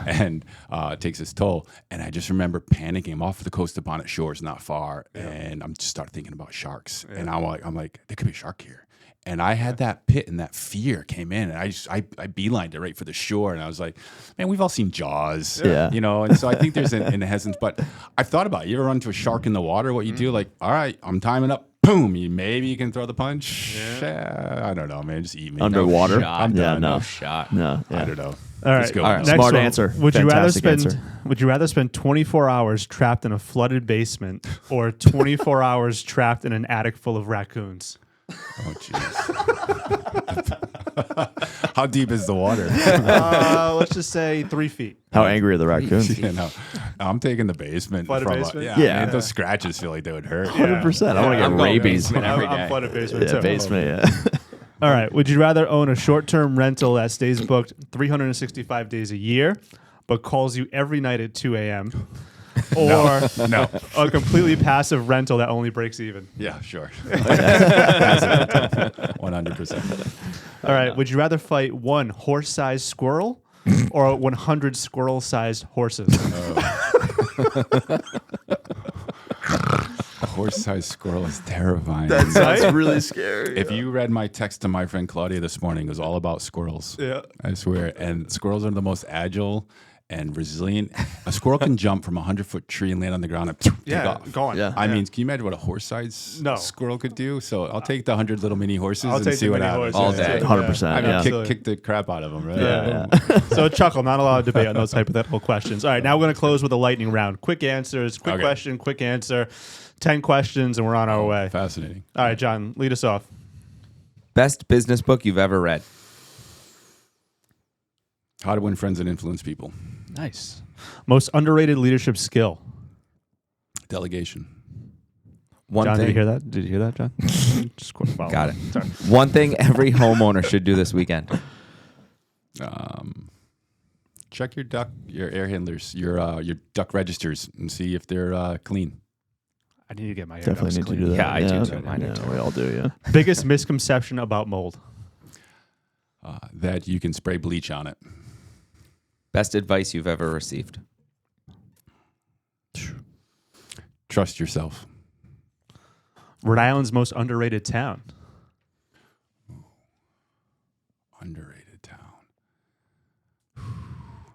and it takes its toll. And I just remember panicking. I'm off the coast of Bonnet Shores, not far, and I'm just start thinking about sharks. And I'm like, there could be a shark here. And I had that pit and that fear came in, and I beelined it right for the shore. And I was like, man, we've all seen Jaws, And so I think there's an hesitance. But I've thought about it. You ever run into a shark in the water? What you do? Like, all right, I'm timing up. Boom! Maybe you can throw the punch. Yeah, I don't know, man. Just eat me. Underwater? No shot. I'm done. no. No shot. No. I Yeah. don't know. All right. Just go. All right. Next Smart one. answer. Would you rather Fantastic spend? answer. Would you rather spend 24 hours trapped in a flooded basement or 24 hours trapped in an attic full of raccoons? Oh, jeez. How deep is the water? Let's just say 3 feet. How angry are the raccoons? I'm taking the basement. Flooded from basement? Yeah. Man, those scratches feel like they would hurt. 100%. I want to I'm get going rabies. basement every I'm day. flooded basement Yeah, too. basement. Yeah. All right. Would you rather own a short-term rental that stays booked 365 days a year, but calls you every night at 2 a.m., or No. a completely passive rental that only breaks even? Yeah, sure. 100%. All right. Would you rather fight one horse-sized squirrel or 100 squirrel-sized horses? A horse-sized squirrel is terrifying. That's really scary. If you read my text to my friend Claudia this morning, it was all about squirrels. Yeah. I swear. And squirrels are the most agile and resilient. A squirrel can jump from a 100-foot tree and land on the ground and take Yeah, off. gone. Yeah. I mean, can you imagine what a horse-sized No. squirrel could do? So I'll take the 100 little mini horses I'll and take see the what mini happens. horses. All day. too. 100%. I mean, Yeah. kick the crap out of them, right? Yeah. So chuckle, not a lot of debate on those hypothetical questions. All right, now we're going to close with a lightning round. Quick answers, quick Okay. question, quick answer. 10 questions, and we're on our way. Fascinating. All right, John, lead us off. Best business book you've ever read. How to Win Friends and Influence People. Nice. Most underrated leadership skill. Delegation. One John, thing. did you hear that? Did you hear that, John? Just quick follow. Got it. Sorry. One thing every homeowner should do this weekend. Check your air handlers, your duct registers, and see if they're clean. I need to get my air Definitely ducts need to clean. do that. Yeah, I do too. Mine do too. We all do, yeah. Biggest misconception about mold. That you can spray bleach on it. Best advice you've ever received. Trust yourself. Rhode Island's most underrated town. Underrated town.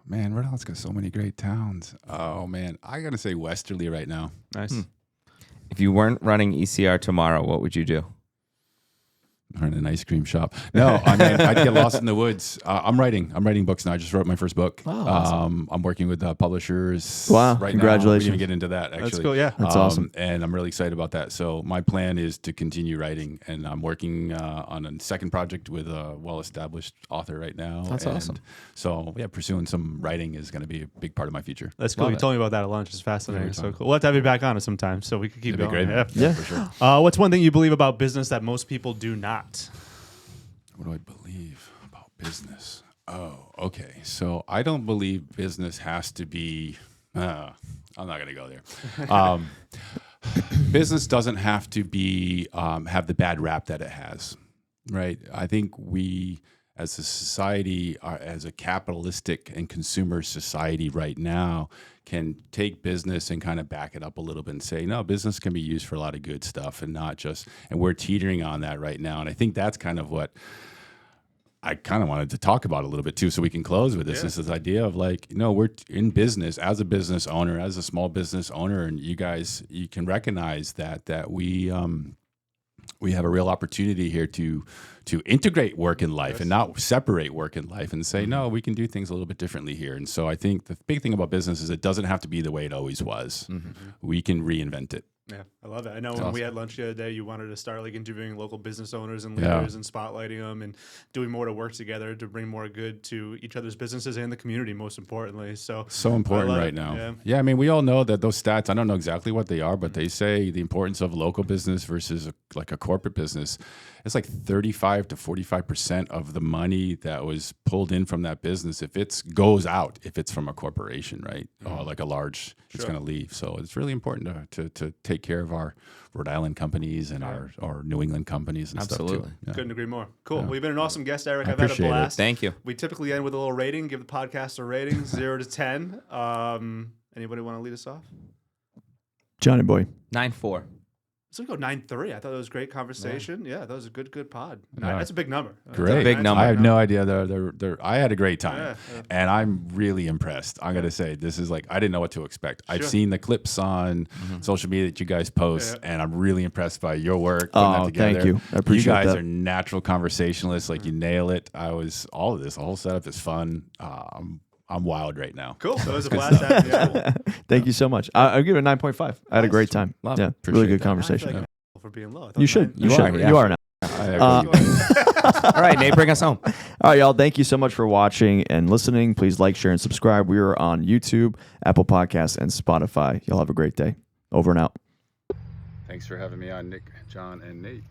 Man, Rhode Island's got so many great towns. Oh, man. I got to say Westerly right now. Nice. If you weren't running ECR tomorrow, what would you do? Or in an ice cream shop. No, I mean, I'd get lost in the woods. I'm writing books now. I just wrote my first book. Oh, awesome. I'm working with publishers. Wow, right congratulations. Now. We're going to get into that, actually. That's cool, yeah. That's awesome. And I'm really excited about that. So my plan is to continue writing, and I'm working on a second project with a well-established author right now. That's awesome. So, yeah, pursuing some writing is going to be a big part of my future. That's cool. Love You it. told me about that at lunch. It's fascinating. Yeah, So cool. We'll have to have you back on it sometime so we can keep That'd be going. great. Yeah. Yeah. For sure. What's one thing you believe about business that most people do not? What do I believe about business? Oh, okay. So I don't believe business has to be. I'm not going to go there. Business doesn't have to be have the bad rap that it has, right? I think we, as a society, as a capitalistic and consumer society right now, can take business and kind of back it up a little bit and say, no, business can be used for a lot of good stuff and not just, and we're teetering on that right now. And I think that's kind of what I kind of wanted to talk about a little bit too, so we can close with this. This is idea of like, we're in business as a business owner, as a small business owner, and you can recognize that we have a real opportunity here to integrate work and life and not separate work and life and say, no, we can do things a little bit differently here. And so I think the big thing about business is it doesn't have to be the way it always was. We can reinvent it. Yeah, I love it. I know when we had lunch the other day, you wanted to start like interviewing local business owners and Yeah. leaders and spotlighting them and doing more to work together to bring more good to each other's businesses and the community, most importantly. So important love right it. now. Yeah, I mean, we all know that those stats, I don't know exactly what they are, but they say the importance of local business versus like a corporate business. It's like 35 to 45% of the money that was pulled in from that business, if it goes out, if it's from a corporation, right? Or like a large, it's going to leave. So it's really important to take care of our Rhode Island companies and our New England companies and stuff Absolutely. too. Yeah. couldn't agree more. Cool. Well, you've been an awesome guest, Eric. I I've had a appreciate it. blast. Thank you. We typically end with a little rating, give the podcast a rating, 0 to 10. Anybody want to lead us off? Johnny boy. 9-4. So we go 9-3. I thought it was a great conversation. Yeah, that was a good pod. Yeah. That's a big number. Great. Big number. I have no idea. I had a great time, Yeah. and I'm really impressed. I'm gonna say this is like I didn't know what to expect. I've Sure. seen the clips on social media that you guys post, and I'm really impressed by your work. putting that Oh, together. thank you. I appreciate You guys that. are natural conversationalists. Like you nail it. All of this, the whole setup is fun. I'm wild right now. Cool. That was a blast. Yeah. Thank you so much. I'll give it a 9.5. I had a great time. Love Yeah, it. really Appreciate good that. conversation. I feel like I'm for being low. I thought You should. 9. You should. yeah. You are now. I agree. All right, Nate, bring us home. All right, y'all. Thank you so much for watching and listening. Please like, share, and subscribe. We are on YouTube, Apple Podcasts, and Spotify. Y'all have a great day. Over and out. Thanks for having me on, Nick, John, and Nate.